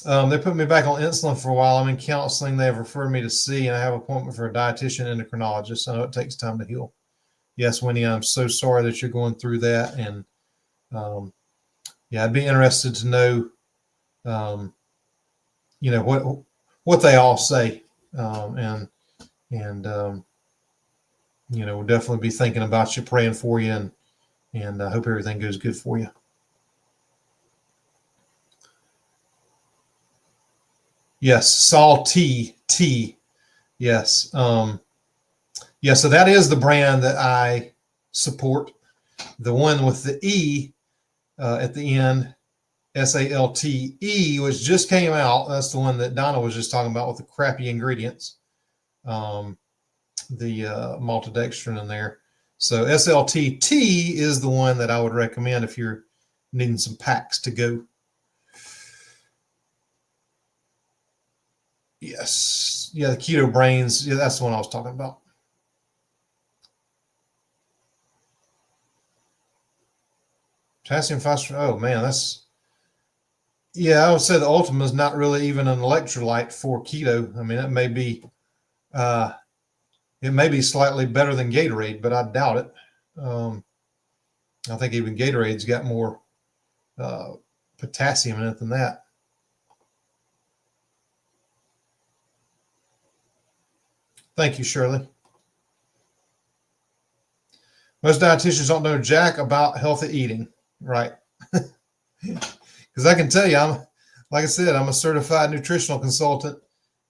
A: They put me back on insulin for a while. I'm in counseling. They have referred me to see, and I have an appointment for a dietitian and endocrinologist. I know it takes time to heal. Yes, Winnie, I'm so sorry that you're going through that. And yeah, I'd be interested to know, you know, what they all say. And you know, we'll definitely be thinking about you, praying for you, and I hope everything goes good for you. Yes, Saul T. Yes. Yeah, so that is the brand that I support. The one with the E at the end, SALTE, which just came out. That's the one that Donna was just talking about with the crappy ingredients. The maltodextrin in there. So SLTT is the one that I would recommend if you're needing some packs to go. Yes. Yeah, the Keto Brains. Yeah, that's the one I was talking about. Potassium phosphorus. Oh, man, that's... Yeah, I would say the Ultima is not really even an electrolyte for keto. I mean, it may be slightly better than Gatorade, but I doubt it. I think even Gatorade's got more potassium in it than that. Thank you, Shirley. Most dietitians don't know jack about healthy eating, right? Because I can tell you, like I said, I'm a certified nutritional consultant.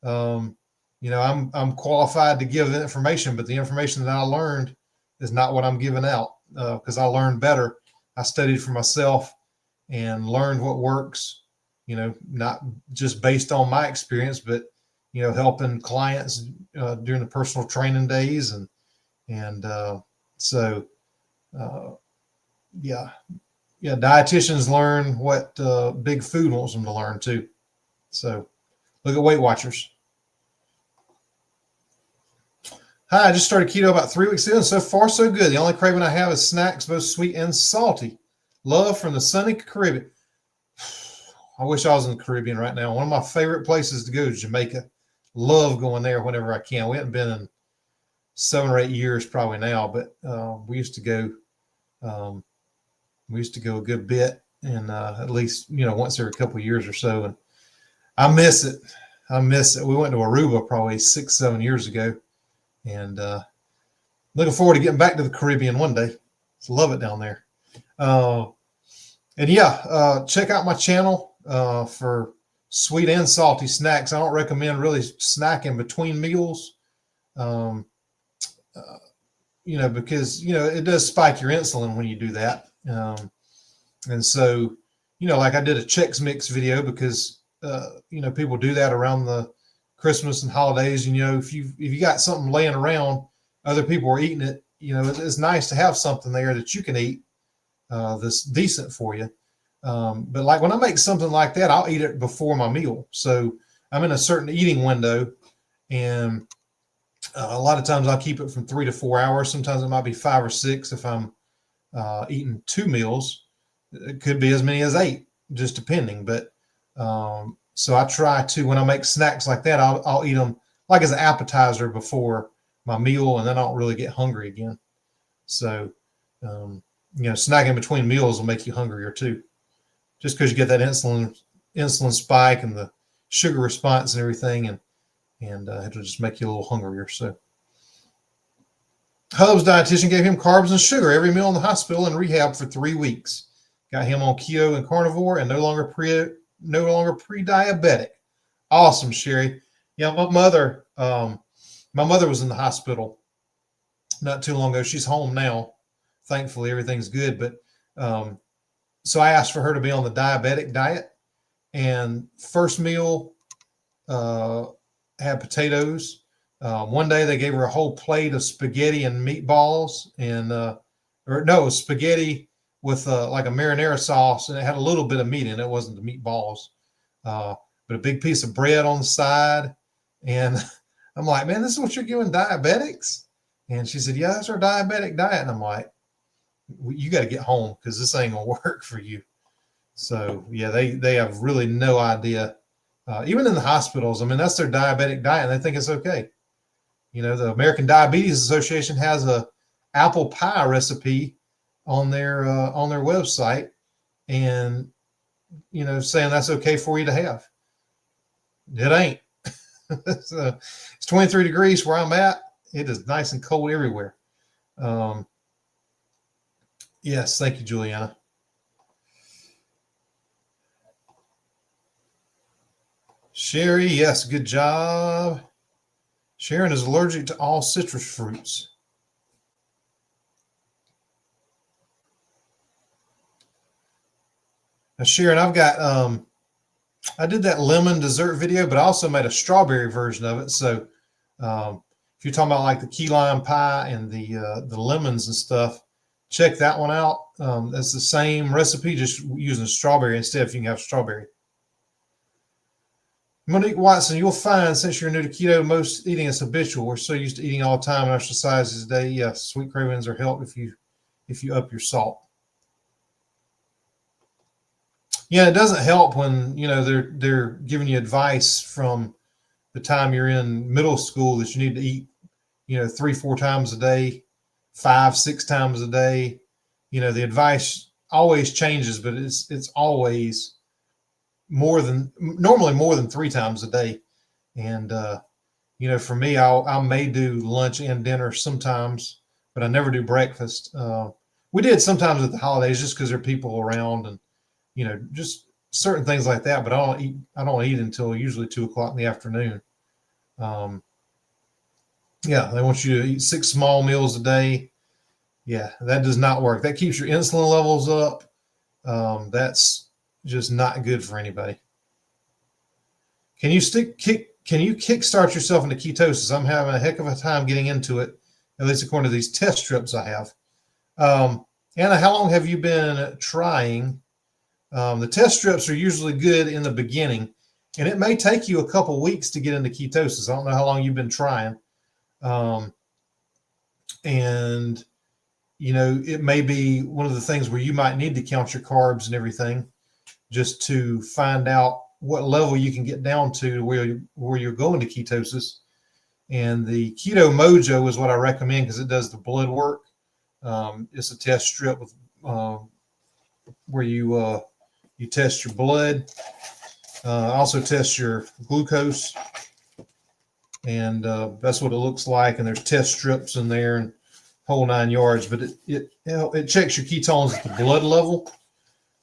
A: You know, I'm qualified to give the information, but the information that I learned is not what I'm giving out, because I learned better. I studied for myself and learned what works, you know, not just based on my experience, but, you know, helping clients during the personal training days. So, yeah, dietitians learn what big food wants them to learn too. So look at Weight Watchers. Hi, I just started keto about 3 weeks ago, and so far so good. The only craving I have is snacks, both sweet and salty. Love from the sunny Caribbean. I wish I was in the Caribbean right now. One of my favorite places to go is Jamaica. Love going there whenever I can. We haven't been in 7 or 8 years probably now, but we used to go a good bit, and at least, you know, once every couple of years or so. And I miss it. We went to Aruba probably 6, 7 years ago, and looking forward to getting back to the Caribbean one day. Just love it down there. And yeah, check out my channel for sweet and salty snacks. I don't recommend really snacking between meals, you know, because, you know, it does spike your insulin when you do that. And so, like I did a Chex Mix video because, people do that around the Christmas and holidays. And, if you got something laying around, other people are eating it, it's nice to have something there that you can eat that's decent for you. But like when I make something like that, I'll eat it before my meal. So I'm in a certain eating window, and a lot of times I'll keep it from 3 to 4 hours. Sometimes it might be 5 or 6 if I'm eating 2 meals. It could be as many as 8, just depending. But so I try to, when I make snacks like that, I'll eat them like as an appetizer before my meal, and then I don't really get hungry again. So, snacking between meals will make you hungrier too, just because you get that insulin spike and the sugar response and everything, and it'll just make you a little hungrier. So, Hub's dietitian gave him carbs and sugar every meal in the hospital and rehab for 3 weeks. Got him on keto and carnivore, and no longer pre-diabetic. Awesome, Sherry. Yeah, my mother was in the hospital not too long ago. She's home now. Thankfully, everything's good. But so I asked for her to be on the diabetic diet, and first meal had potatoes. One day they gave her a whole plate of spaghetti and meatballs, and spaghetti with like a marinara sauce, and it had a little bit of meat in it. It wasn't the meatballs, but a big piece of bread on the side. And I'm like, man, this is what you're giving diabetics? And she said, yeah, that's our diabetic diet. And I'm like, you got to get home because this ain't gonna work for you. So yeah, they have really no idea. Even in the hospitals, I mean, that's their diabetic diet, and they think it's okay. The American Diabetes Association has a apple pie recipe on their website, and saying that's okay for you to have. It ain't. So it's 23 degrees where I'm at. It is nice and cold everywhere. Yes, thank you, Juliana. Sherry, yes, good job. Sharon is allergic to all citrus fruits. Now, Sharon, I've got I did that lemon dessert video, but I also made a strawberry version of it. So if you're talking about like the key lime pie and the lemons and stuff, check that one out. That's the same recipe, just using strawberry instead if you can have strawberry. Monique Watson, you'll find since you're new to keto, most eating is habitual. We're so used to eating all the time and exercises today. Yes, sweet cravings are helped if you up your salt. Yeah, it doesn't help when they're giving you advice from the time you're in middle school that you need to eat 3-4 times a day, 5-6 times a day. The advice always changes, but it's always normally more than 3 times a day. And for me, I may do lunch and dinner sometimes, but I never do breakfast. We did sometimes at the holidays just because there are people around, and just certain things like that. But I don't eat until usually 2:00 in the afternoon. Yeah, they want you to eat 6 small meals a day. Yeah, that does not work. That keeps your insulin levels up. That's just not good for anybody. Can you kickstart yourself into ketosis? I'm having a heck of a time getting into it, at least according to these test strips I have. Anna, how long have you been trying? The test strips are usually good in the beginning, and it may take you a couple weeks to get into ketosis. I don't know how long you've been trying. And it may be one of the things where you might need to count your carbs and everything just to find out what level you can get down to where you're going to ketosis. And the Keto Mojo is what I recommend because it does the blood work. It's a test strip with where you test your blood, also test your glucose, and that's what it looks like. And there's test strips in there and whole 9 yards, but it checks your ketones at the blood level.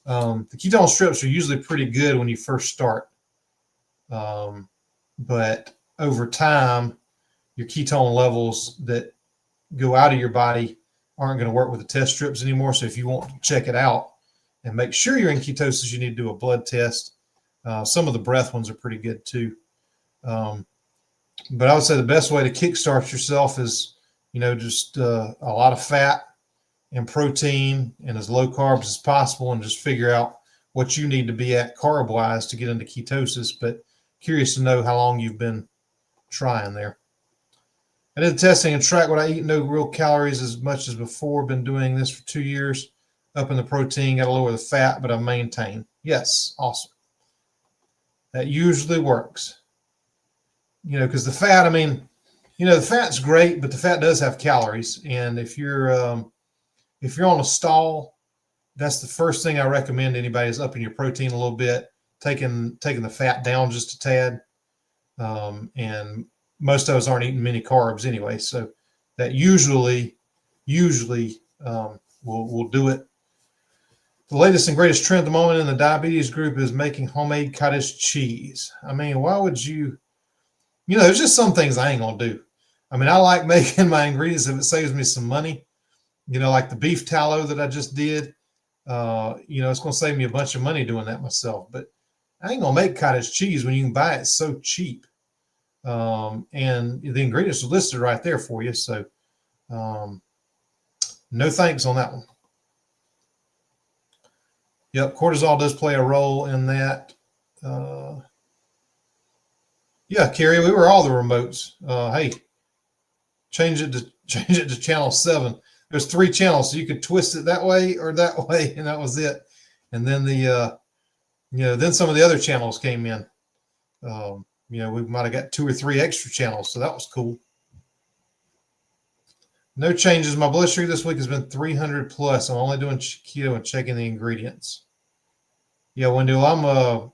A: The ketone strips are usually pretty good when you first start, but over time, your ketone levels that go out of your body aren't going to work with the test strips anymore. So if you want to check it out, and make sure you're in ketosis, you need to do a blood test. Some of the breath ones are pretty good too. But I would say the best way to kickstart yourself is, just a lot of fat and protein and as low carbs as possible, and just figure out what you need to be at carb-wise to get into ketosis. But curious to know how long you've been trying there. I did the testing and track what I eat. No real calories as much as before. Been doing this for 2 years. Up in the protein, got to lower the fat, but I maintain. Yes, awesome. That usually works. Because the fat, the fat's great, but the fat does have calories. And if you're on a stall, that's the first thing I recommend to anybody is upping your protein a little bit, taking the fat down just a tad. And most of us aren't eating many carbs anyway, so that usually will do it. The latest and greatest trend at the moment in the diabetes group is making homemade cottage cheese. Why would you? There's just some things I ain't gonna do. I like making my ingredients if it saves me some money. Like the beef tallow that I just did. It's gonna save me a bunch of money doing that myself. But I ain't gonna make cottage cheese when you can buy it so cheap. And the ingredients are listed right there for you. So no thanks on that one. Yep, cortisol does play a role in that. Yeah, Carrie, we were all the remotes. Hey, change it to channel 7. There's 3 channels, so you could twist it that way or that way, and that was it. And then then some of the other channels came in. We might have got 2 or 3 extra channels, so that was cool. No changes. My blood sugar this week has been 300 plus. I'm only doing keto and checking the ingredients. Yeah, Wendell,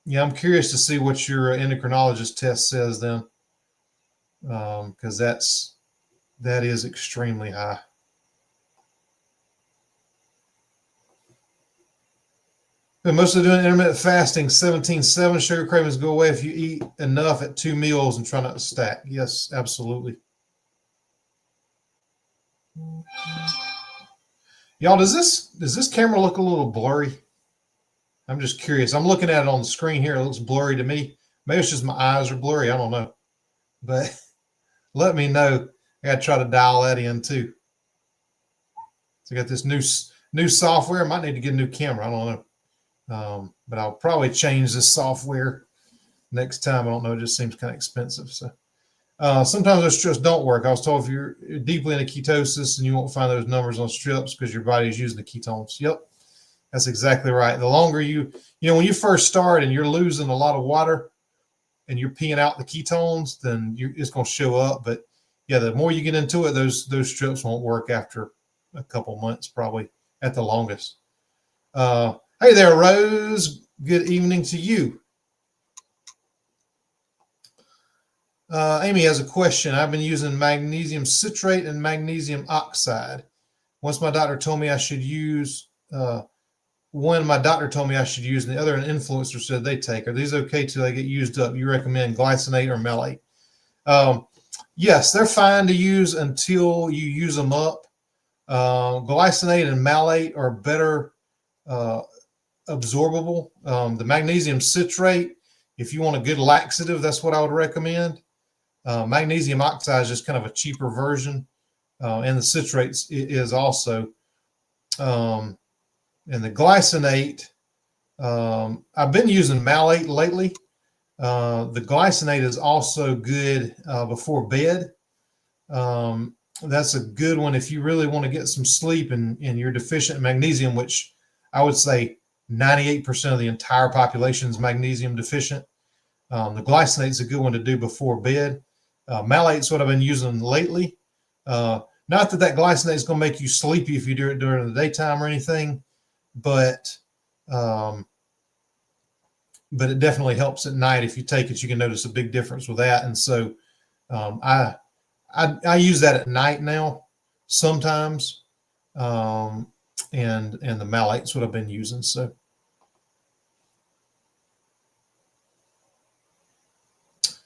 A: I'm curious to see what your endocrinologist test says then, because that is extremely high. Been mostly doing intermittent fasting, 17/7. Sugar cravings go away if you eat enough at 2 meals and try not to stack. Yes, absolutely. Y'all, does this camera look a little blurry? I'm just curious. I'm looking at it on the screen here. It looks blurry to me. Maybe it's just my eyes are blurry. I don't know. But let me know. I got to try to dial that in too. So I got this new software. I might need to get a new camera. I don't know. But I'll probably change this software next time. I don't know. It just seems kind of expensive. So sometimes those strips don't work. I was told if you're deeply into ketosis and you won't find those numbers on strips because your body is using the ketones. Yep. That's exactly right. The longer when you first start and you're losing a lot of water and you're peeing out the ketones, then it's going to show up. But yeah, the more you get into it, those strips won't work after a couple months, probably at the longest. Hey there, Rose. Good evening to you. Amy has a question. I've been using magnesium citrate and magnesium oxide. Once my doctor told me I should use one my doctor told me I should use, and the other an influencer said they take. Are these okay till they get used up? You recommend glycinate or malate? Yes, they're fine to use until you use them up. Glycinate and malate are better absorbable. The magnesium citrate, if you want a good laxative, that's what I would recommend. Magnesium oxide is just kind of a cheaper version, and the citrates is also. And the glycinate, I've been using malate lately. The glycinate is also good before bed. That's a good one if you really want to get some sleep and you're deficient in magnesium, which I would say 98% of the entire population is magnesium deficient. The glycinate is a good one to do before bed. Malate is what I've been using lately. Not that glycinate is going to make you sleepy if you do it during the daytime or anything, but it definitely helps at night. If you take it, you can notice a big difference with that. And so I use that at night now sometimes, and the malate's what I've been using. So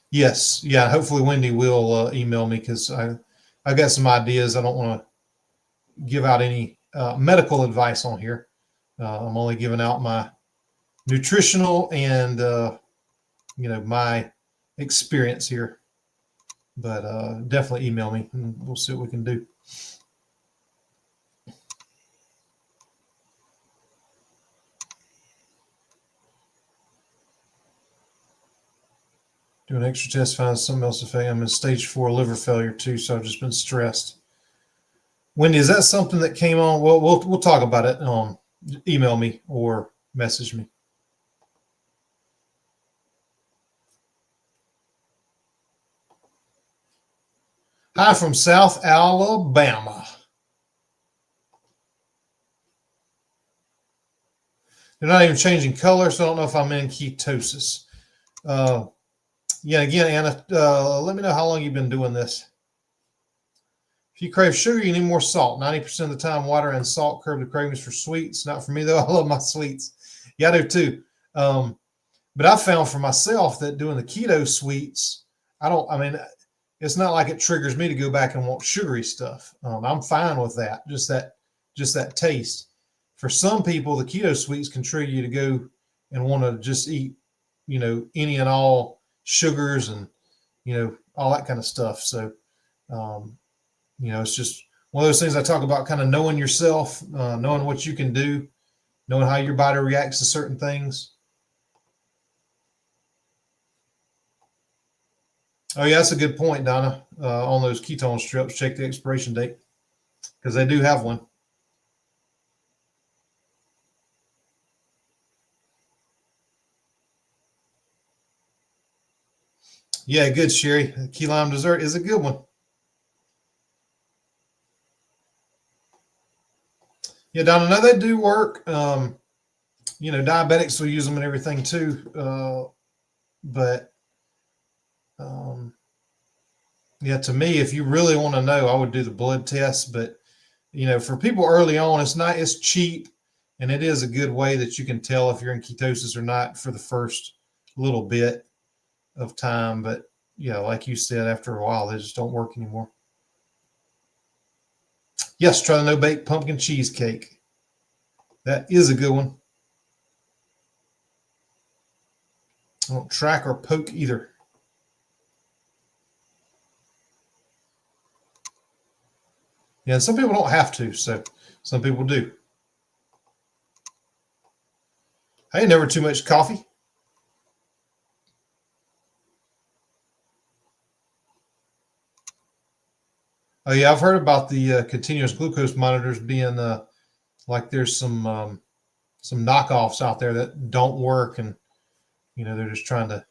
A: yes, yeah. Hopefully Wendy will email me because I got some ideas. I don't want to give out any medical advice on here. I'm only giving out my nutritional and, my experience here. But definitely email me and we'll see what we can do. Do an extra test, find something else affecting. I'm in stage 4 liver failure too, so I've just been stressed. Wendy, is that something that came on? Well, we'll talk about it. Email me or message me. Hi from South Alabama. They're not even changing color, so I don't know if I'm in ketosis. Yeah, again, Anna, let me know how long you've been doing this. If you crave sugar, you need more salt. 90% of the time, water and salt curb the cravings for sweets. Not for me, though. I love my sweets. Yeah, I do too. But I found for myself that doing the keto sweets, it's not like it triggers me to go back and want sugary stuff. I'm fine with that. Just that taste. For some people, the keto sweets can trigger you to go and want to just eat, any and all sugars and, all that kind of stuff. So, it's just one of those things I talk about, kind of knowing yourself, knowing what you can do, knowing how your body reacts to certain things. Oh, yeah, that's a good point, Donna. On those ketone strips, check the expiration date because they do have one. Yeah, good, Sherry. The key lime dessert is a good one. Yeah, Donna, no, they do work. Diabetics will use them and everything too. But to me, if you really want to know, I would do the blood test. But for people early on, it's cheap, and it is a good way that you can tell if you're in ketosis or not for the first little bit of time. But like you said, after a while, they just don't work anymore. Yes, try the no-bake pumpkin cheesecake. That is a good one. I don't track or poke either. Yeah, and some people don't have to, so some people do. Hey, never too much coffee. Oh yeah, I've heard about the continuous glucose monitors being like there's some knockoffs out there that don't work, and they're just trying to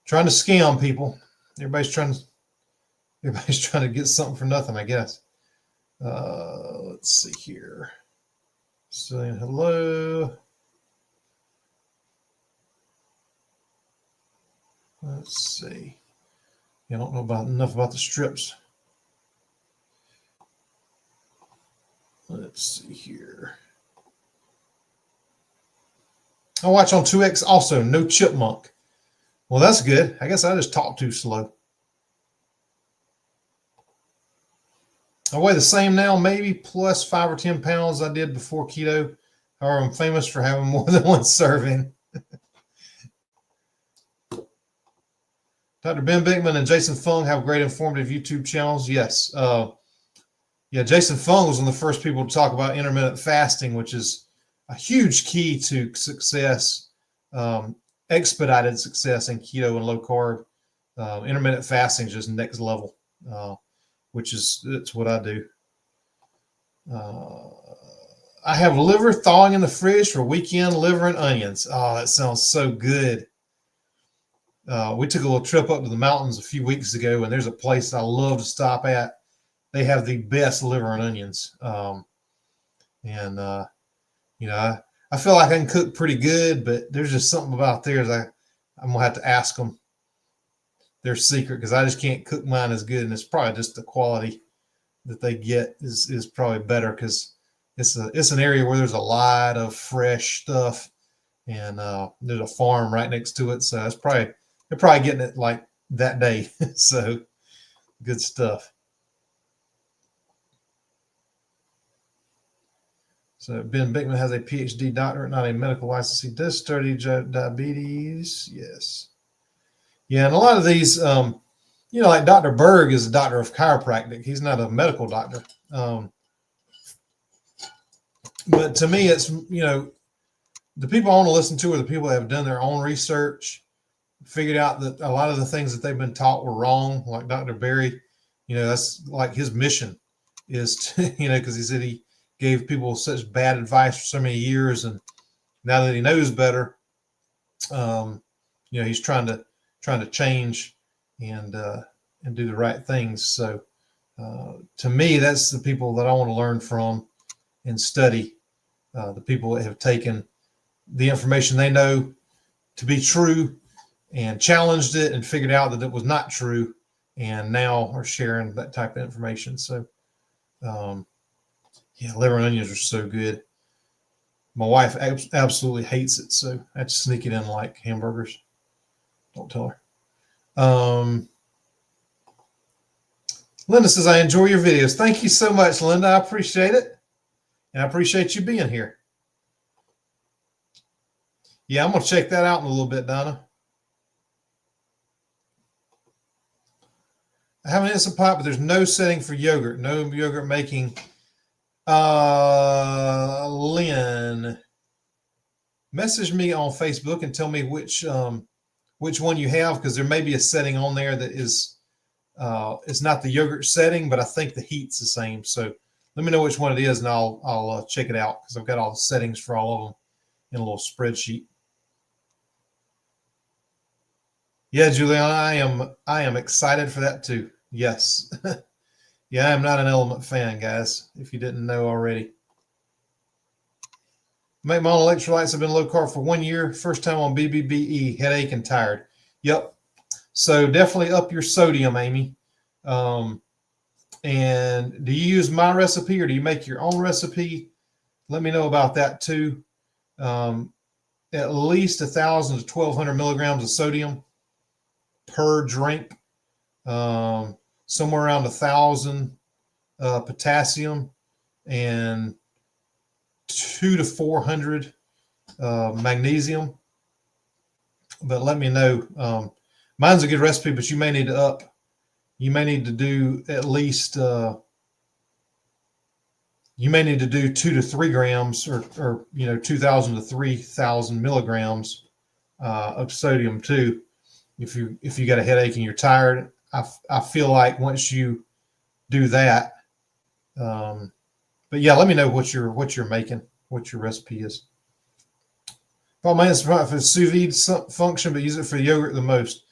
A: scam people. Everybody's trying to get something for nothing, I guess. Let's see here. Saying hello. Let's see. I don't know enough about the strips. Let's see here. I watch on 2X also, no chipmunk. Well, that's good. I guess I just talk too slow. I weigh the same now, maybe plus 5 or 10 pounds I did before keto. However, I'm famous for having more than one serving. Dr. Ben Bickman and Jason Fung have great informative YouTube channels. Yes. Jason Fung was one of the first people to talk about intermittent fasting, which is a huge key to success, expedited success in keto and low carb. Intermittent fasting is just next level, that's what I do. I have liver thawing in the fridge for weekend liver and onions. Oh, that sounds so good. We took a little trip up to the mountains a few weeks ago, and there's a place I love to stop at. They have the best liver and onions. I feel like I can cook pretty good, but there's just something about theirs. I'm going to have to ask them their secret because I just can't cook mine as good. And it's probably just the quality that they get is probably better because it's an area where there's a lot of fresh stuff, and there's a farm right next to it. So they're probably getting it like that day. So good stuff. So Ben Bickman has a PhD doctorate, not a medical license. He does study diabetes. Yes. Yeah, and a lot of these, like Dr. Berg is a doctor of chiropractic. He's not a medical doctor. But to me, it's, the people I want to listen to are the people that have done their own research, figured out that a lot of the things that they've been taught were wrong, like Dr. Berry. That's like his mission is to, because he said he gave people such bad advice for so many years, and now that he knows better, he's trying to change and do the right things. So to me, that's the people that I want to learn from and study, the people that have taken the information they know to be true and challenged it and figured out that it was not true, and now are sharing that type of information. So liver and onions are so good. My wife absolutely hates it, so I have to sneak it in like hamburgers. Don't tell her. Linda says, I enjoy your videos. Thank you so much, Linda. I appreciate it. And I appreciate you being here. Yeah, I'm going to check that out in a little bit, Donna. I have an Instant Pot, but there's no setting for yogurt. No yogurt making. Lynn, message me on Facebook and tell me which one you have, because there may be a setting on there that is it's not the yogurt setting, but I think the heat's the same. So let me know which one it is, and I'll check it out, because I've got all the settings for all of them in a little spreadsheet. Yeah, Juliana, I am excited for that too. Yes. Yeah, I am not an Element fan, guys, if you didn't know already. Make my own electrolytes. Have been low carb for 1 year. First time on BBBE, headache and tired. Yep. So definitely up your sodium, Amy. And do you use my recipe, or do you make your own recipe? Let me know about that too. At least 1,000 to 1,200 milligrams of sodium per drink. Somewhere around 1,000 potassium, and 200 to 400 magnesium. But let me know. Mine's a good recipe, but you may need to up. You may need to do at least. You may need to do 2 to 3 grams, or 2,000 to 3,000 milligrams of sodium too. If you got a headache and you're tired, I feel like once you do that, but yeah, let me know what you're making, what your recipe is. Well, my Instagram for sous vide function, but use it for yogurt the most.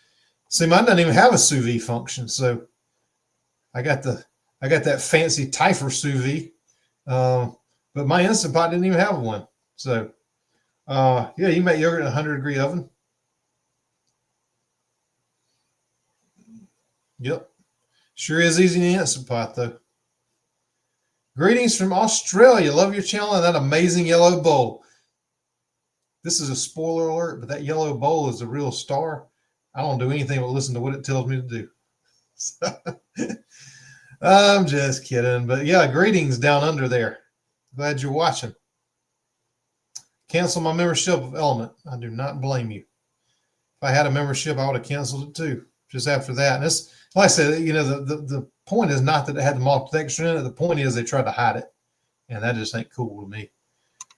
A: See, mine doesn't even have a sous vide function, so I got that fancy Tyfer sous vide, but my Instant Pot didn't even have one. So yeah, you can make yogurt in a 100-degree oven. Yep. Sure is easy in the Instant Pot, though. Greetings from Australia. Love your channel and that amazing yellow bowl. This is a spoiler alert, but that yellow bowl is the real star. I don't do anything but listen to what it tells me to do. So, I'm just kidding. But yeah, greetings down under there. Glad you're watching. Cancel my membership of Element. I do not blame you. If I had a membership, I would have canceled it too, just after that. And it's, like I said, the point is not that it had the maltodextrin in it. The point is they tried to hide it, and that just ain't cool to me.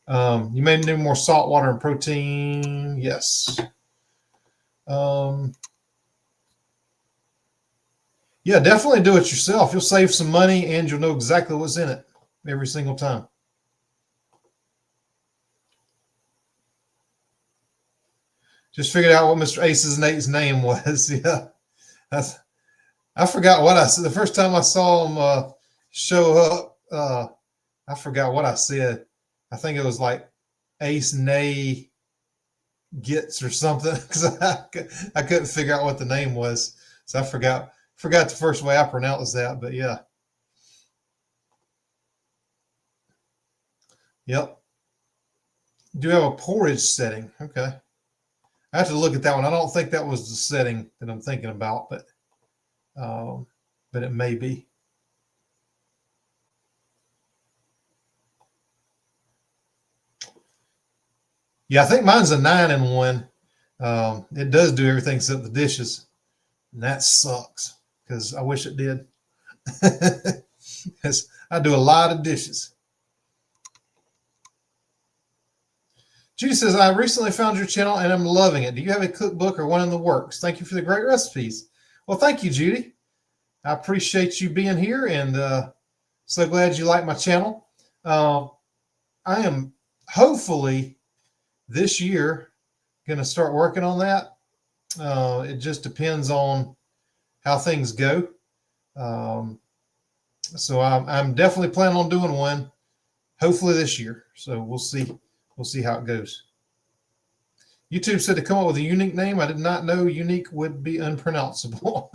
A: You may need more salt, water, and protein. Yes. Yeah, definitely do it yourself. You'll save some money, and you'll know exactly what's in it every single time. Just figured out what Mr. Ace's Nate's name was. Yeah. I forgot what I said. The first time I saw him show up, I forgot what I said. I think it was like Ace Nay Gets or something, because I couldn't figure out what the name was. So I forgot the first way I pronounced that, but yeah. Yep. Do you have a porridge setting? Okay. I have to look at that one. I don't think that was the setting that I'm thinking about, but it may be. Yeah, I think mine's a 9-in-1. It does do everything except the dishes, and that sucks because I wish it did. Because I do a lot of dishes. Judy says, I recently found your channel and I'm loving it. Do you have a cookbook or one in the works? Thank you for the great recipes. Well, thank you, Judy. I appreciate you being here, and so glad you like my channel. I am hopefully this year going to start working on that. It just depends on how things go. So I'm definitely planning on doing one, hopefully this year. So we'll see. We'll see how it goes. YouTube said to come up with a unique name. I did not know unique would be unpronounceable.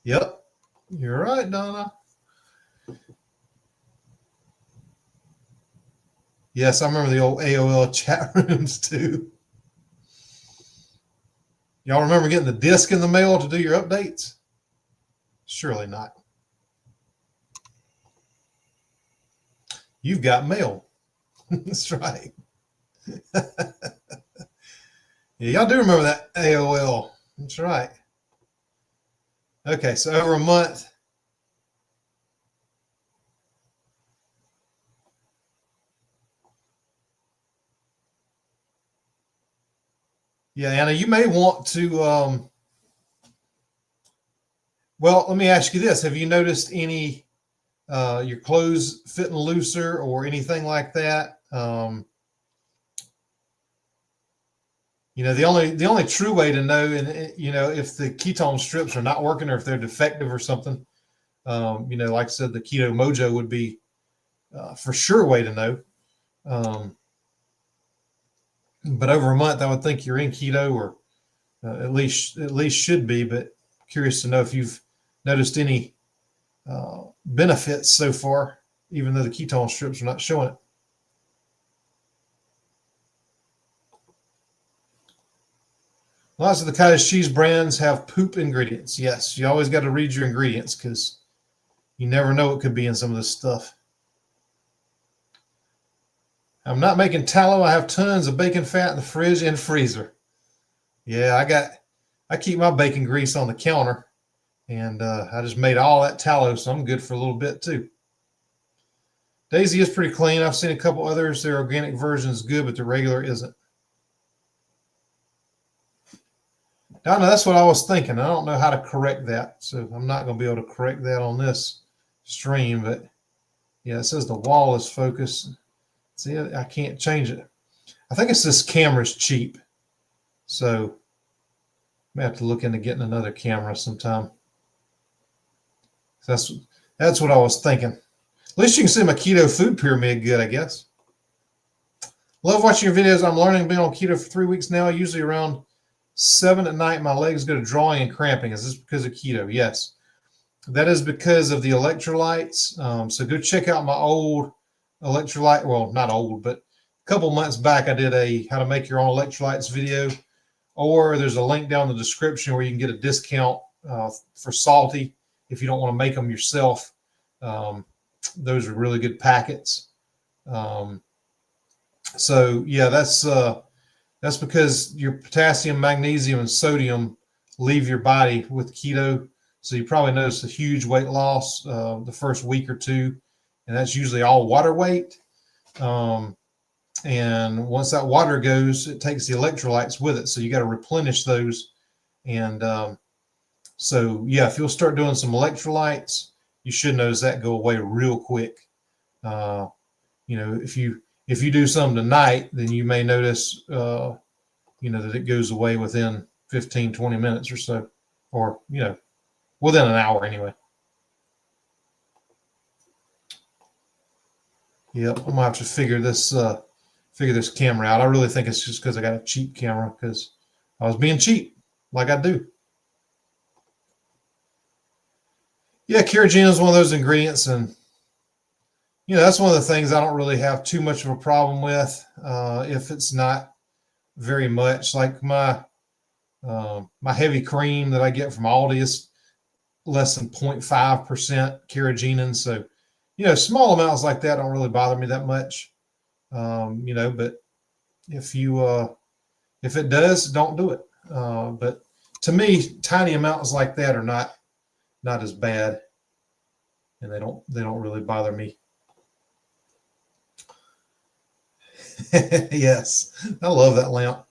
A: Yep. You're right, Donna. Yes, I remember the old AOL chat rooms too. Y'all remember getting the disc in the mail to do your updates? Surely not. You've got mail. That's right. Yeah, y'all do remember that AOL. That's right. Okay, so over a month. Yeah, Anna, you may want to, well, let me ask you this. Have you noticed any, your clothes fitting looser or anything like that? The only true way to know, and if the ketone strips are not working or if they're defective or something, like I said, the Keto Mojo would be for sure way to know. But over a month, I would think you're in keto, or at least should be. But curious to know if you've noticed any benefits so far, even though the ketone strips are not showing it. Lots of the cottage cheese brands have poop ingredients. Yes, you always got to read your ingredients because you never know what could be in some of this stuff. I'm not making tallow. I have tons of bacon fat in the fridge and freezer. Yeah, I keep my bacon grease on the counter, and I just made all that tallow, so I'm good for a little bit too. Daisy is pretty clean. I've seen a couple others. Their organic version is good, but the regular isn't. Donna, that's what I was thinking. I don't know how to correct that, so I'm not going to be able to correct that on this stream. But yeah, it says the wall is focused. See, I can't change it. I think it's this camera's cheap, so I may have to look into getting another camera sometime. That's what I was thinking. At least you can see my keto food pyramid good, I guess. Love watching your videos. I'm learning, being on keto for 3 weeks now. Usually around 7 at night, my legs go to drawing and cramping. Is this because of keto? Yes. That is because of the electrolytes. So go check out my old electrolyte. Well, not old, but a couple months back, I did a how to make your own electrolytes video. Or there's a link down in the description where you can get a discount for salty if you don't want to make them yourself. Those are really good packets. So yeah, that's because your potassium, magnesium, and sodium leave your body with keto. So you probably notice a huge weight loss the first week or two, and that's usually all water weight. And once that water goes, it takes the electrolytes with it. So you got to replenish those. And so yeah, if you'll start doing some electrolytes, you should notice that go away real quick. If you do some tonight, then you may notice, that it goes away within 15, 20 minutes or so, or, within an hour anyway. Yep, I'm gonna have to figure this camera out. I really think it's just because I got a cheap camera, because I was being cheap, like I do. Yeah, carrageenan is one of those ingredients, and that's one of the things I don't really have too much of a problem with if it's not very much. Like my heavy cream that I get from Aldi is less than 0.5% carrageenan, so small amounts like that don't really bother me that much. But if it does, don't do it. But to me, tiny amounts like that are not as bad, and they don't really bother me. Yes, I love that lamp.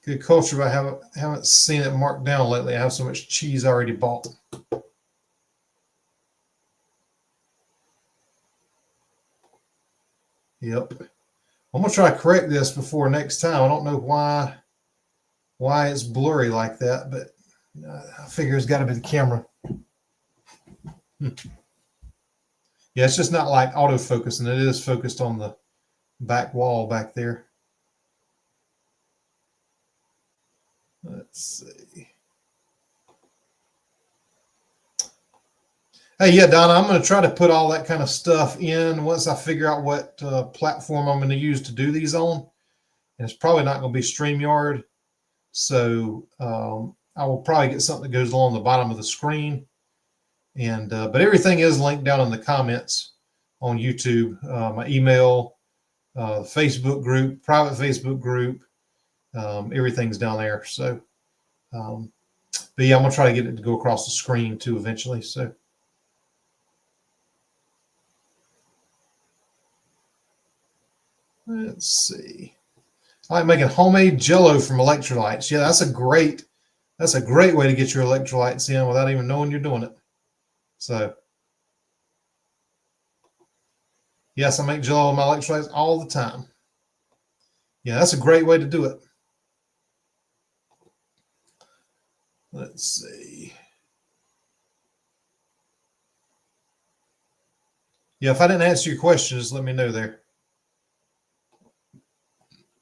A: Good culture, but I haven't seen it marked down lately. I have so much cheese already bought. Yep. I'm gonna try to correct this before next time. I don't know why it's blurry like that, but I figure it's got to be the camera. Yeah, it's just not like autofocus, and it is focused on the back wall back there. Let's see. Hey, yeah, Donna, I'm going to try to put all that kind of stuff in once I figure out what platform I'm going to use to do these on. And it's probably not going to be StreamYard. So I will probably get something that goes along the bottom of the screen. And but everything is linked down in the comments on YouTube. My email, Facebook group, private Facebook group, everything's down there. So, but yeah, I'm going to try to get it to go across the screen too eventually. So. Let's see. I like making homemade Jello from electrolytes. Yeah, that's a great way to get your electrolytes in without even knowing you're doing it. So, yes, I make Jello with my electrolytes all the time. Yeah, that's a great way to do it. Let's see. Yeah, if I didn't answer your question, just let me know there.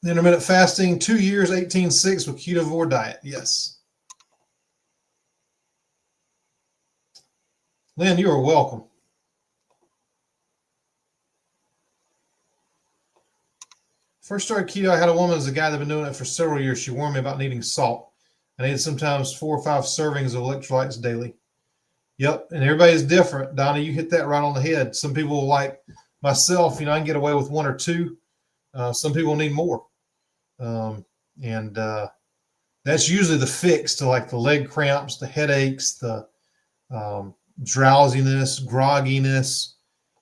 A: Intermittent fasting, 2 years, 18-6 with ketovore diet. Yes. Lynn, you are welcome. First started keto, I had a woman as a guy that had been doing it for several years. She warned me about needing salt. I needed sometimes 4 or 5 servings of electrolytes daily. Yep, and everybody's different. Donna, you hit that right on the head. Some people, like myself, I can get away with 1 or 2. Some people need more. And that's usually the fix to like the leg cramps, the headaches, the drowsiness, grogginess.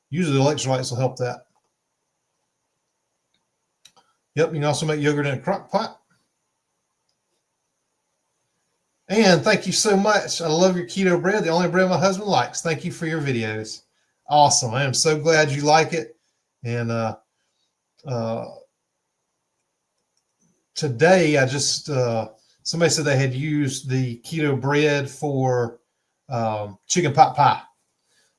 A: Usually the electrolytes will help that. Yep, you can also make yogurt in a crock pot. And thank you so much. I love your keto bread, the only bread my husband likes. Thank you for your videos. Awesome. I am so glad you like it. And today, I just somebody said they had used the keto bread for chicken pot pie,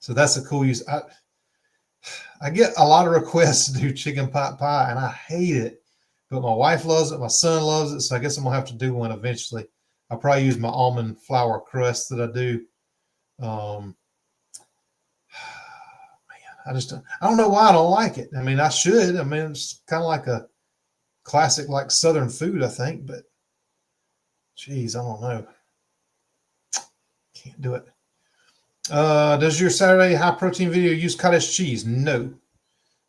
A: so that's a cool use. I get a lot of requests to do chicken pot pie, and I hate it, but my wife loves it, my son loves it, so I guess I'm gonna have to do one eventually. I'll probably use my almond flour crust that I do. Man, I don't know why I don't like it. I mean, I should. I mean, it's kind of like a classic, like Southern food, I think, but geez, I don't know. Can't do it. Does your Saturday high protein video use cottage cheese? No,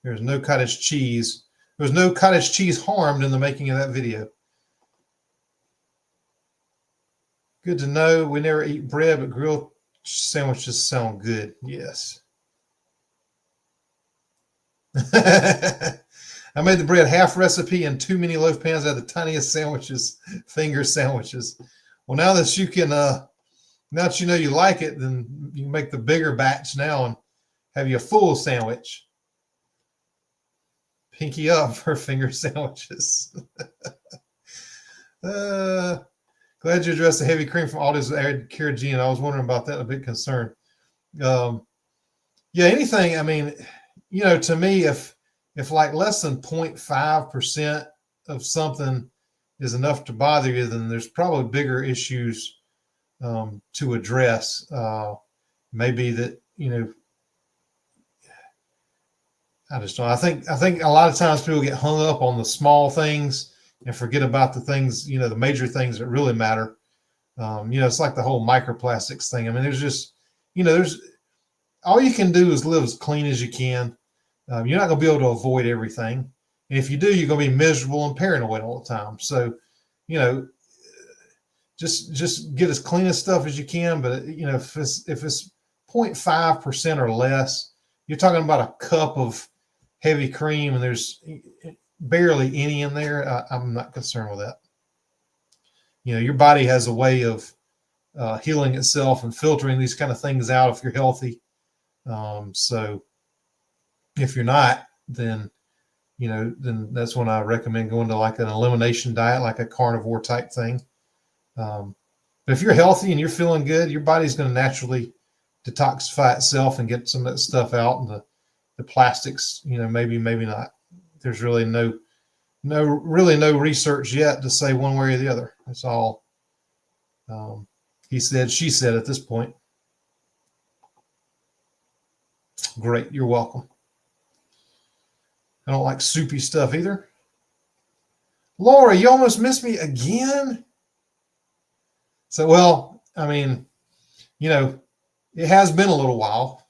A: there's no cottage cheese. There's no cottage cheese harmed in the making of that video. Good to know. We never eat bread, but grilled sandwiches sound good. Yes. I made the bread half recipe and 2 mini loaf pans. I had the tiniest sandwiches, finger sandwiches. Well, now that you can, now that you know you like it, then you can make the bigger batch now and have you a full sandwich. Pinky up for finger sandwiches. Glad you addressed the heavy cream from Aldi's added carrageenan. I was wondering about that, a bit concerned. Yeah, anything, I mean, to me, if like less than 0.5% of something is enough to bother you, then there's probably bigger issues to address. Maybe that, I just don't. I think a lot of times people get hung up on the small things and forget about the things, the major things that really matter. It's like the whole microplastics thing. I mean, there's just, there's all you can do is live as clean as you can. You're not going to be able to avoid everything. And if you do, you're going to be miserable and paranoid all the time. So, just get as clean as stuff as you can. But, if it's 0.5% or less, you're talking about a cup of heavy cream and there's barely any in there. I'm not concerned with that. Your body has a way of healing itself and filtering these kind of things out if you're healthy. So if you're not, then that's when I recommend going to like an elimination diet, like a carnivore type thing. But if you're healthy and you're feeling good, your body's going to naturally detoxify itself and get some of that stuff out, and the plastics, maybe not. There's really no research yet to say one way or the other. That's all he said, she said at this point. Great, you're welcome. I don't like soupy stuff either. Laura, you almost missed me again. So, well, I mean, it has been a little while.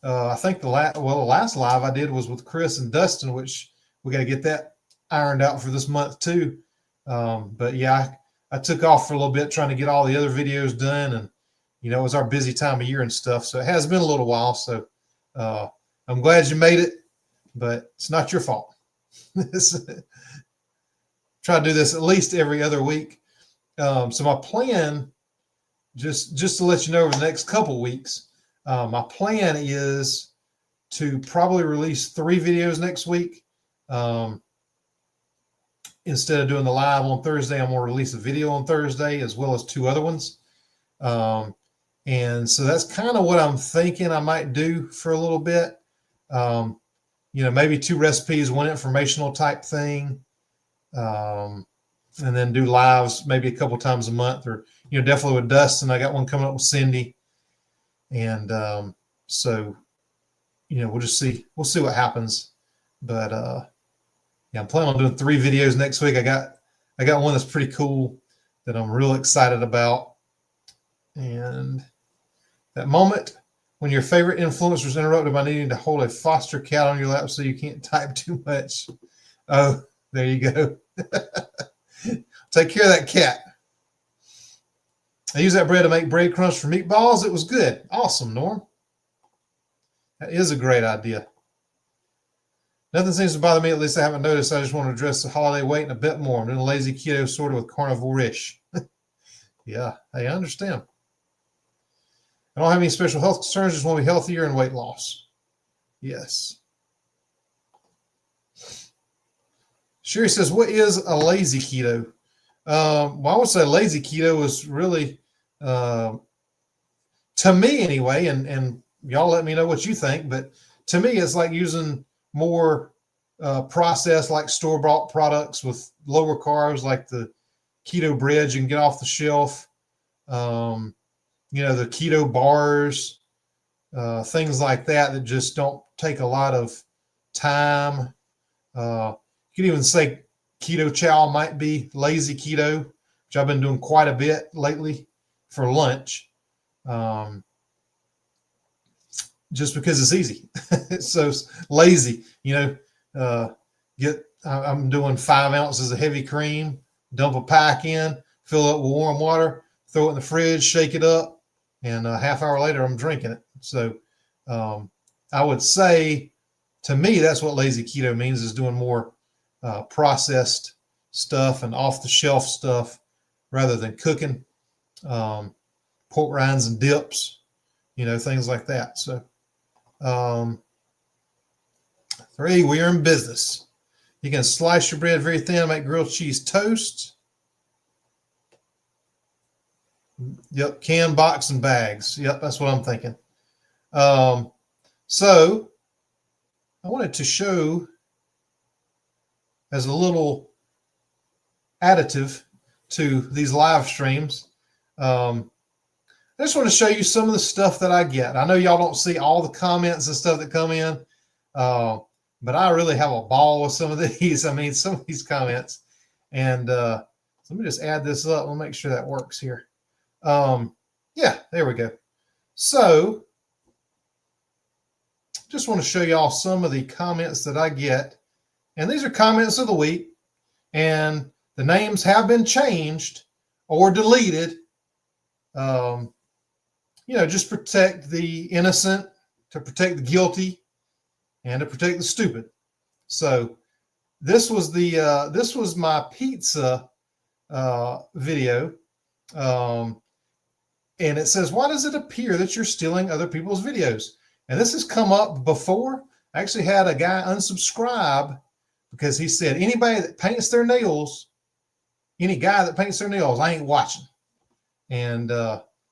A: I think the last live I did was with Chris and Dustin, which we got to get that ironed out for this month too. But yeah, I took off for a little bit trying to get all the other videos done, and it was our busy time of year and stuff. So it has been a little while. So I'm glad you made it, but it's not your fault. Try to do this at least every other week. So my plan, just to let you know, over the next couple weeks, my plan is to probably release 3 videos next week. Instead of doing the live on Thursday, I'm going to release a video on Thursday as well as 2 other ones. And so that's kind of what I'm thinking I might do for a little bit. Maybe 2 recipes, 1 informational type thing. And then do lives maybe a couple times a month, or, definitely with Dustin. I got one coming up with Cindy. And so, we'll just see. We'll see what happens. But I'm planning on doing 3 videos next week. I got one that's pretty cool that I'm real excited about. And that moment when your favorite influencer is interrupted by needing to hold a foster cat on your lap so you can't type too much. Oh, there you go. Take care of that cat. I used that bread to make breadcrumbs for meatballs. It was good. Awesome, Norm. That is a great idea. Nothing seems to bother me, at least I haven't noticed. I just want to address the holiday weight a bit more. I'm doing a lazy keto sort of with carnivore-ish. Yeah, hey, I understand. I don't have any special health concerns. Just want to be healthier and weight loss. Yes. Sherry says, what is a lazy keto? Well, I would say lazy keto is really, to me anyway, and y'all let me know what you think, but to me, it's like using more processed, like store-bought products with lower carbs, like the keto bread you can get off the shelf, the keto bars, things like that just don't take a lot of time. You could even say keto chow might be lazy keto, which I've been doing quite a bit lately for lunch, just because it's easy. So it's lazy, I'm doing 5 ounces of heavy cream, dump a pack in, fill it up with warm water, throw it in the fridge, shake it up, and a half hour later, I'm drinking it. So I would say, to me, that's what lazy keto means, is doing more processed stuff and off-the-shelf stuff rather than cooking, pork rinds and dips, things like that. So 3, we are in business. You can slice your bread very thin, make grilled cheese toast. Yep, can, box, and bags. Yep, that's what I'm thinking. So I wanted to show, as a little additive to these live streams, I just want to show you some of the stuff that I get. I know y'all don't see all the comments and stuff that come in, but I really have a ball with some of these. I mean, some of these comments. And let me just add this up. We'll make sure that works here. Yeah, there we go. So just want to show y'all some of the comments that I get. And these are comments of the week. And the names have been changed or deleted. Just protect the innocent, to protect the guilty, and to protect the stupid. So this was my pizza video. And it says, why does it appear that you're stealing other people's videos? And this has come up before. I actually had a guy unsubscribe because he said, anybody that paints their nails, any guy that paints their nails, I ain't watching. And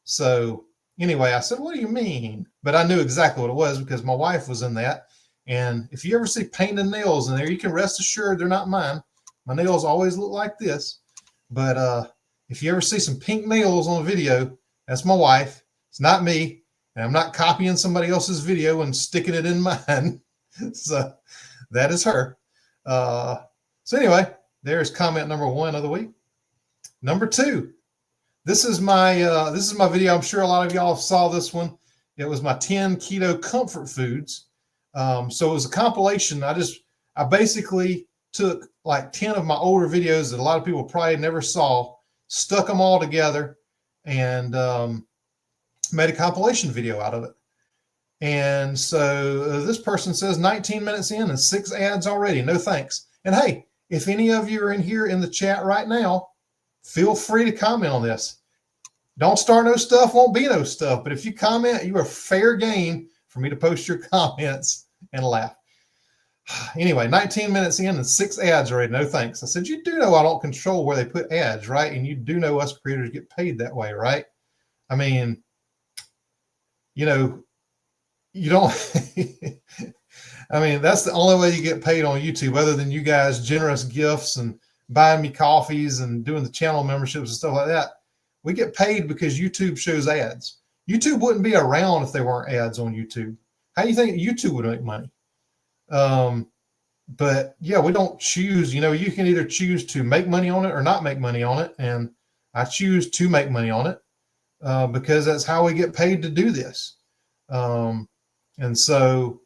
A: so anyway, I said, what do you mean? But I knew exactly what it was because my wife was in that. And if you ever see painted nails in there, you can rest assured they're not mine. My nails always look like this. But if you ever see some pink nails on a video, that's my wife. It's not me. And I'm not copying somebody else's video and sticking it in mine. So that is her. So anyway, there's comment number 1 of the week. Number 2. This is my video. I'm sure a lot of y'all saw this one. It was my 10 keto comfort foods. So it was a compilation. I basically took like 10 of my older videos that a lot of people probably never saw, stuck them all together, and made a compilation video out of it. And so this person says 19 minutes in and 6 ads already. No thanks. And hey, if any of you are in here in the chat right now, feel free to comment on this. Don't start no stuff, won't be no stuff. But if you comment, you are fair game for me to post your comments and laugh. Anyway, 19 minutes in and 6 ads already. No thanks. I said, you do know I don't control where they put ads, right? And you do know us creators get paid that way, right? I mean, you don't. I mean, that's the only way you get paid on YouTube, other than you guys' generous gifts and buying me coffees and doing the channel memberships and stuff like that. We get paid because YouTube shows ads. YouTube wouldn't be around if there weren't ads on YouTube. How do you think YouTube would make money? But yeah, we don't choose. You can either choose to make money on it or not make money on it. And I choose to make money on it because that's how we get paid to do this. And so,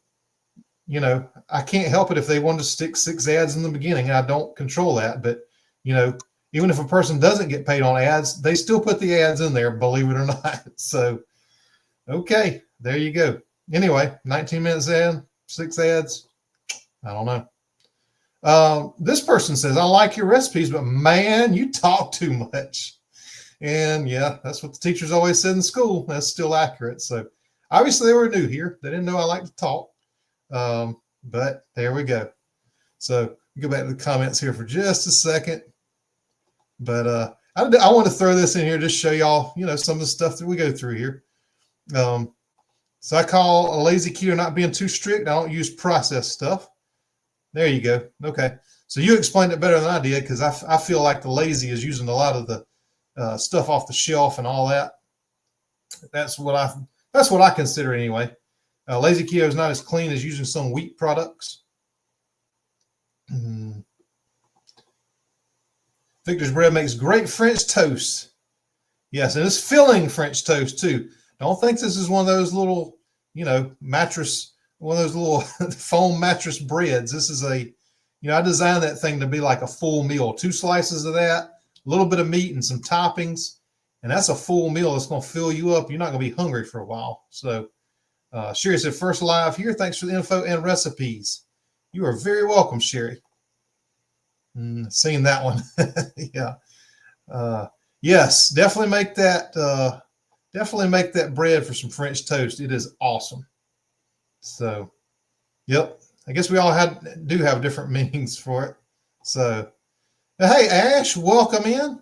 A: I can't help it if they want to stick 6 ads in the beginning. I don't control that. But, even if a person doesn't get paid on ads, they still put the ads in there, believe it or not. So, okay, there you go. Anyway, 19 minutes in, 6 ads. I don't know. This person says, I like your recipes, but man, you talk too much. And yeah, that's what the teachers always said in school. That's still accurate. So obviously they were new here. They didn't know I like to talk. But there we go. So go back to the comments here for just a second. But I want to throw this in here, just show y'all, some of the stuff that we go through here. So I call a lazy keto not being too strict. I don't use processed stuff. There you go. Okay. So you explained it better than I did, because I feel like the lazy is using a lot of the stuff off the shelf and all that. That's what I consider anyway. Lazy keto is not as clean as using some wheat products. Victor's bread makes great French toast. Yes, and it's filling French toast too. Don't think this is one of those little, mattress, one of those little foam mattress breads. This is I designed that thing to be like a full meal. 2 slices of that, a little bit of meat and some toppings. And that's a full meal. It's going to fill you up. You're not going to be hungry for a while. So Sherry said, first live here. Thanks for the info and recipes. You are very welcome, Sherry. Seen that one. Yeah. Yes, definitely make that. Definitely make that bread for some French toast. It is awesome. So, yep. I guess we all do have different meanings for it. So, hey, Ash, welcome in.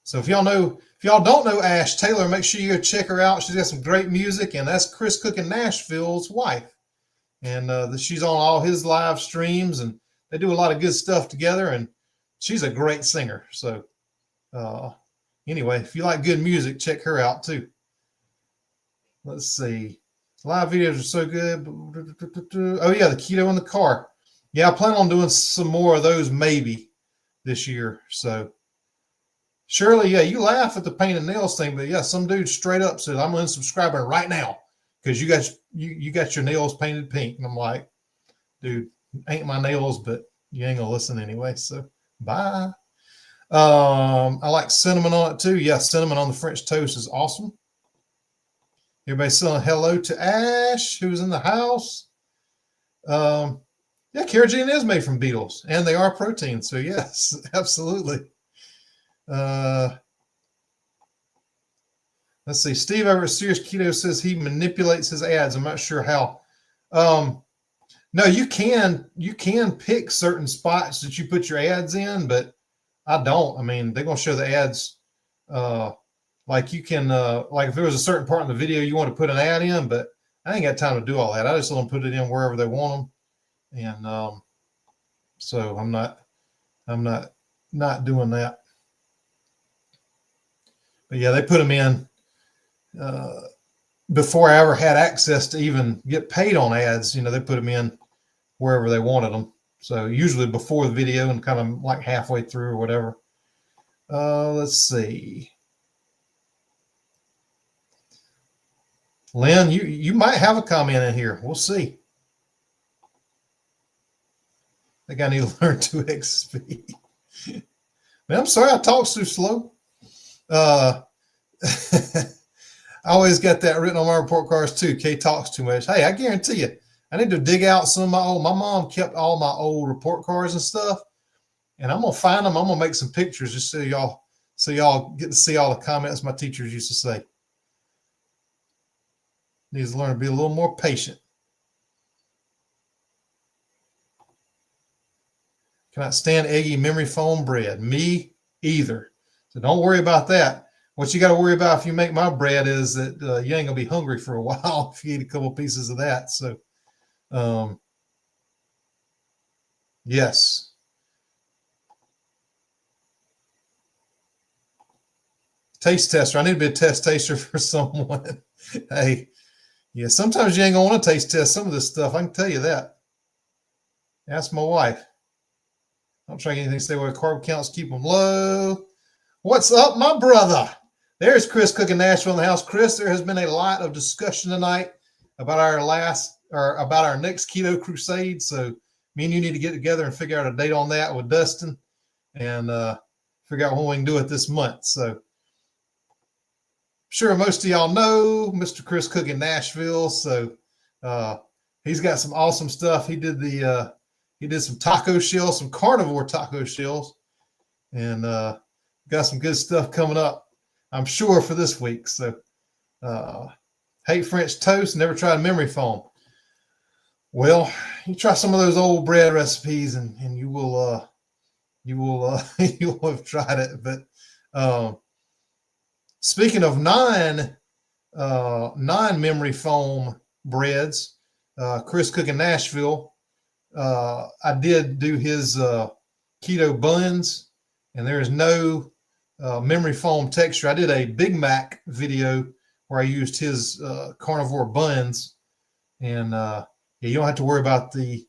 A: So if y'all don't know Ash Taylor, make sure you go check her out. She's got some great music, and that's Chris Cook in Nashville's wife. And she's on all his live streams, and they do a lot of good stuff together, and she's a great singer. So anyway, if you like good music, check her out too. Let's see. Live videos are so good. Oh yeah, the keto in the car. Yeah, I plan on doing some more of those maybe. this year. So Shirley, yeah, you laugh at the paint and nails thing, but yeah, some dude straight up said, I'm unsubscribing right now because you got your nails painted pink. And I'm like, dude, ain't my nails, but you ain't gonna listen anyway. So bye. I like cinnamon on it too. Yeah, cinnamon on the French toast is awesome. Everybody saying hello to Ash, who's in the house. Yeah, carrageenan is made from beetles, and they are protein. So yes, absolutely. Let's see. Steve over at Serious Keto says he manipulates his ads. I'm not sure how. No, you can pick certain spots that you put your ads in, but I don't. I mean, they're gonna show the ads. Like you can, like if there was a certain part in the video you want to put an ad in, but I ain't got time to do all that. I just let them put it in wherever they want them, and so I'm not doing that. But yeah, they put them in before I ever had access to even get paid on ads. You know, they put them in wherever they wanted them. So usually before the video and kind of like halfway through or whatever. Let's see. Lynn, you might have a comment in here. We'll see. I think I need to learn 2x speed. Man, I'm sorry I talk too slow. I always got that written on my report cards too. Kay talks too much. Hey, I guarantee you, I need to dig out some of my old. My mom kept all my old report cards and stuff, and I'm gonna find them. I'm gonna make some pictures just so y'all get to see all the comments my teachers used to say. Needs to learn to be a little more patient. Cannot stand eggy memory foam bread. Me either. So don't worry about that. What you got to worry about if you make my bread is that you ain't gonna be hungry for a while if you eat a couple pieces of that. So, yes. Taste tester. I need to be a test taster for someone. Hey, yeah, sometimes you ain't gonna want to taste test some of this stuff. I can tell you that. Ask my wife. Don't drink anything. Stay away. Carb counts. Keep them low. What's up, my brother? There's Chris Cook in Nashville in the house. Chris, there has been a lot of discussion tonight about our next keto crusade. So me and you need to get together and figure out a date on that with Dustin and figure out when we can do it this month. So sure most of y'all know Mr. Chris Cook in Nashville. So he's got some awesome stuff. He did some taco shells, some carnivore taco shells, and got some good stuff coming up, I'm sure, for this week. So hate French toast, never tried memory foam. Well, you try some of those old bread recipes and you will have tried it. But speaking of non-memory foam breads, Chris Cook in Nashville, I did do his keto buns, and there is no memory foam texture. I did a Big Mac video where I used his carnivore buns, and yeah, you don't have to worry about the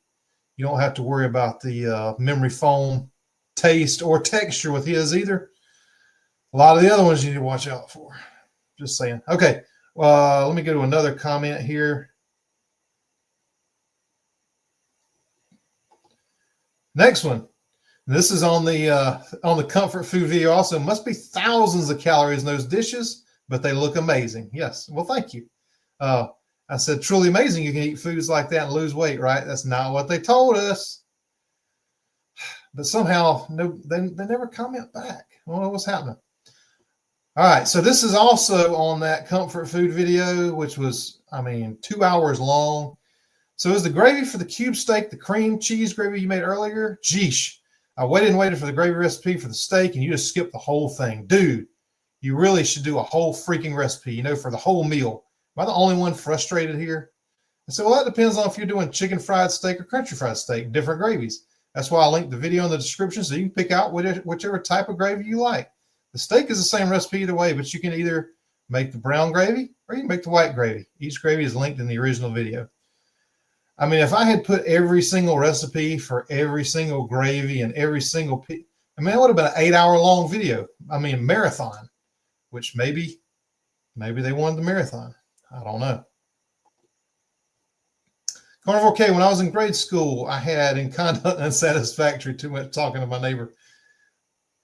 A: memory foam taste or texture with his either. A lot of the other ones you need to watch out for. Just saying. Okay, let me go to another comment here. Next one. This is on the comfort food video. Also, must be thousands of calories in those dishes, but they look amazing. Yes. Well, thank you. I said, truly amazing. You can eat foods like that and lose weight, right? That's not what they told us. But somehow, no, they never comment back. I don't know what's happening. All right. So this is also on that comfort food video, which was, 2 hours long. So is the gravy for the cube steak the cream cheese gravy you made earlier? Geesh. I waited for the gravy recipe for the steak, and you just skipped the whole thing. Dude, you really should do a whole freaking recipe, for the whole meal. Am I the only one frustrated here? I said, well, that depends on if you're doing chicken fried steak or country fried steak, different gravies. That's why I linked the video in the description so you can pick out whichever type of gravy you like. The steak is the same recipe either way, but you can either make the brown gravy or you can make the white gravy. Each gravy is linked in the original video. If I had put every single recipe for every single gravy and every single I mean, it would have been an 8-hour long video. I mean, marathon, which maybe they wanted the marathon. I don't know. Carnivore K, when I was in grade school, I had in conduct unsatisfactory too much talking to my neighbor.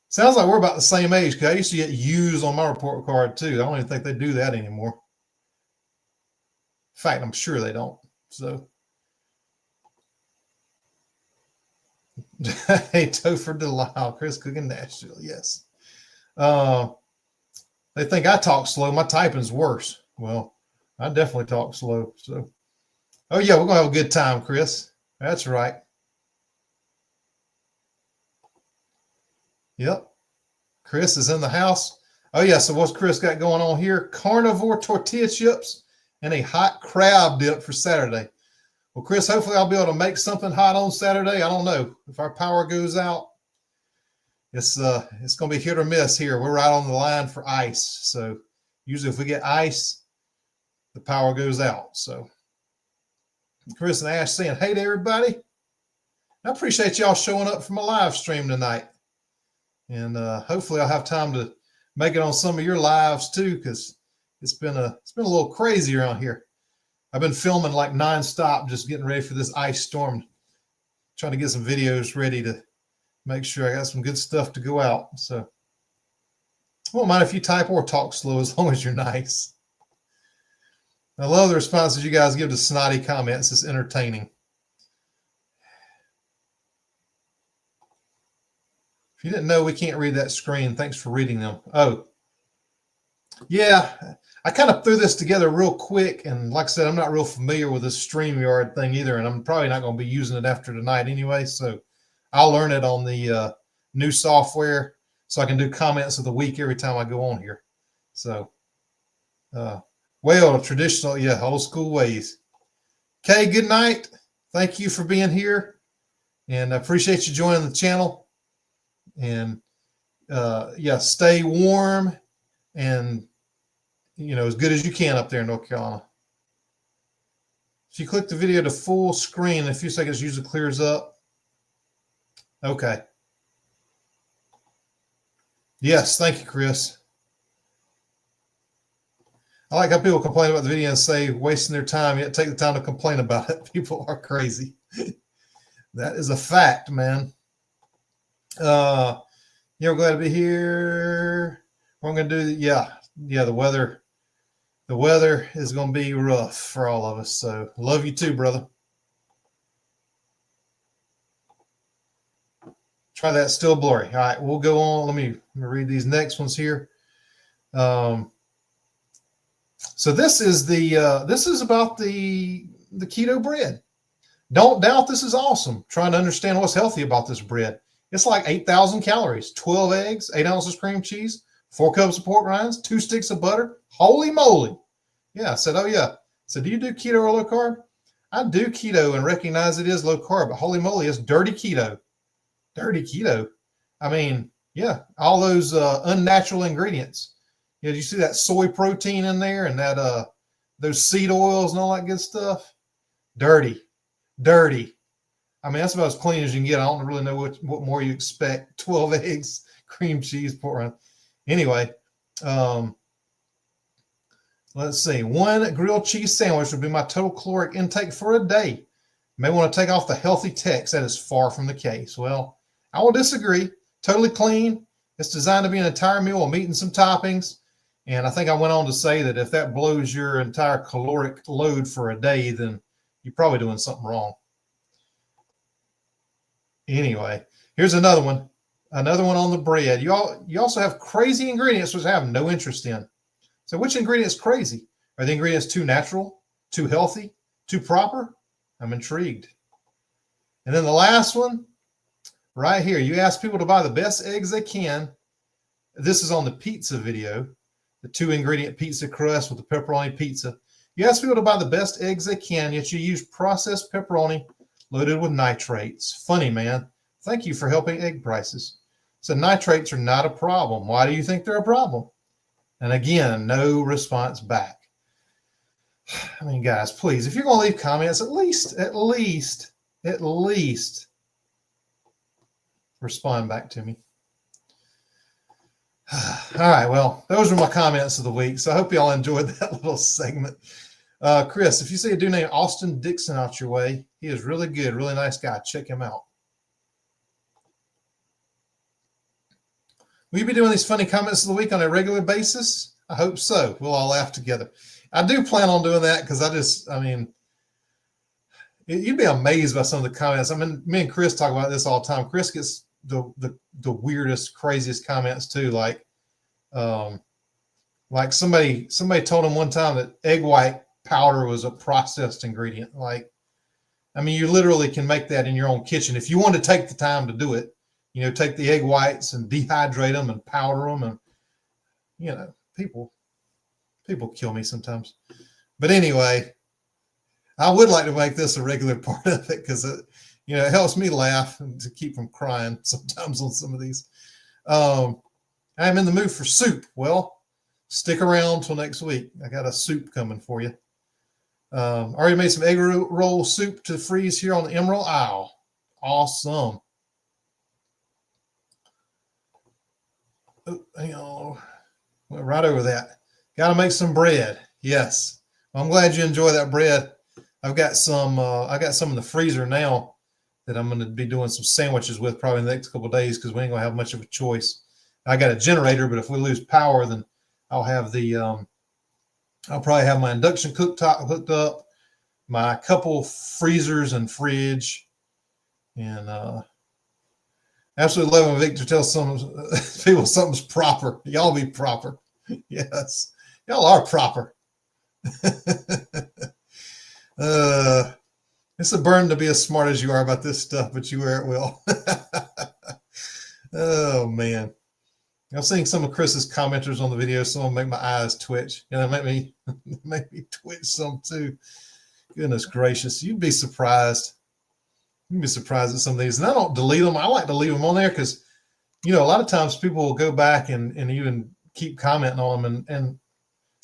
A: Sounds like we're about the same age, because I used to get used on my report card too. I don't even think they do that anymore. In fact, I'm sure they don't. So, hey, Topher Delisle, Chris Cook in Nashville, yes. They think I talk slow. My typing's worse. Well, I definitely talk slow. So, oh yeah, we're gonna have a good time, Chris. That's right. Yep. Chris is in the house. Oh yeah, so what's Chris got going on here? Carnivore tortilla chips and a hot crab dip for Saturday. Well, Chris, hopefully I'll be able to make something hot on Saturday. I don't know. If our power goes out, it's going to be hit or miss here. We're right on the line for ice. So usually if we get ice, the power goes out. So Chris and Ash saying, hey to everybody. I appreciate y'all showing up for my live stream tonight. And hopefully I'll have time to make it on some of your lives too, because it's been a little crazy around here. I've been filming like nonstop, just getting ready for this ice storm, trying to get some videos ready to make sure I got some good stuff to go out. So I won't mind if you type or talk slow as long as you're nice. I love the responses you guys give to snotty comments. It's entertaining. If you didn't know, we can't read that screen. Thanks for reading them. Oh, yeah. I kind of threw this together real quick. And like I said, I'm not real familiar with this StreamYard thing either. And I'm probably not going to be using it after tonight anyway. So I'll learn it on the new software so I can do comments of the week every time I go on here. So, well, traditional, yeah, old school ways. Okay, good night. Thank you for being here. And I appreciate you joining the channel. And yeah, stay warm and, you know, as good as you can up there in North Carolina. If you click the video to full screen, in a few seconds, usually clears up. Okay. Yes, thank you, Chris. I like how people complain about the video and say wasting their time, yet take the time to complain about it. People are crazy. That is a fact, man. You're glad to be here. We're going to do, yeah, the weather is going to be rough for all of us. So love you too, brother. Try that, still blurry. All right, we'll go on. Let me read these next ones here. So this is about the keto bread. Don't doubt this is awesome. Trying to understand what's healthy about this bread. It's like 8,000 calories, 12 eggs, 8 ounces cream cheese, 4 cups of pork rinds, 2 sticks of butter. Holy moly. Yeah, I said, oh yeah. So do you do keto or low carb? I do keto and recognize it is low carb, but holy moly, it's dirty keto. Dirty keto. I mean, yeah, all those unnatural ingredients. Yeah, did you see that soy protein in there and that those seed oils and all that good stuff? Dirty. I mean, that's about as clean as you can get. I don't really know what more you expect. 12 eggs, cream cheese, pork rind. Anyway, let's see. 1 grilled cheese sandwich would be my total caloric intake for a day. You may want to take off the healthy text. That is far from the case. Well, I will disagree. Totally clean. It's designed to be an entire meal with meat and some toppings. And I think I went on to say that if that blows your entire caloric load for a day, then you're probably doing something wrong. Anyway, here's another one. Another one on the bread. You also have crazy ingredients which I have no interest in. So which ingredient is crazy? Are the ingredients too natural, too healthy, too proper? I'm intrigued. And then the last one, right here. You ask people to buy the best eggs they can. This is on the pizza video, the 2-ingredient pizza crust with the pepperoni pizza. You ask people to buy the best eggs they can, yet you use processed pepperoni loaded with nitrates. Funny, man. Thank you for helping egg prices. So nitrates are not a problem. Why do you think they're a problem? And again, no response back. I mean, guys, please, if you're going to leave comments, at least respond back to me. All right. Well, those were my comments of the week. So I hope y'all enjoyed that little segment. Chris, if you see a dude named Austin Dixon out your way, he is really good, really nice guy. Check him out. Will you be doing these funny comments of the week on a regular basis? I hope so. We'll all laugh together. I do plan on doing that because you'd be amazed by some of the comments. I mean, me and Chris talk about this all the time. Chris gets the weirdest, craziest comments too. Like somebody told him one time that egg white powder was a processed ingredient. Like, I mean, you literally can make that in your own kitchen if you want to take the time to do it. You know, take the egg whites and dehydrate them and powder them, and you know, people kill me sometimes. But anyway, I would like to make this a regular part of it because it helps me laugh and to keep from crying sometimes on some of these. I'm in the mood for soup. Well, stick around till next week. I got a soup coming for you. Already made some egg roll soup to freeze here on the Emerald Isle. Awesome. Oh, hang on. Went right over that. Got to make some bread. Yes. Well, I'm glad you enjoy that bread. I've got some. I got some in the freezer now that I'm going to be doing some sandwiches with probably in the next couple of days because we ain't going to have much of a choice. I got a generator, but if we lose power, then I'll have I'll probably have my induction cooktop hooked up, my couple freezers and fridge, and absolutely love when Victor tells some people something's proper. Y'all be proper. Yes, y'all are proper. It's a burden to be as smart as you are about this stuff, but you wear it well. Oh man. I'm seeing some of Chris's commenters on the video. Some of them make my eyes twitch. They make me twitch some too. Goodness gracious. You'd be surprised. You'd be surprised at some of these. And I don't delete them. I like to leave them on there because, a lot of times people will go back and even keep commenting on them. And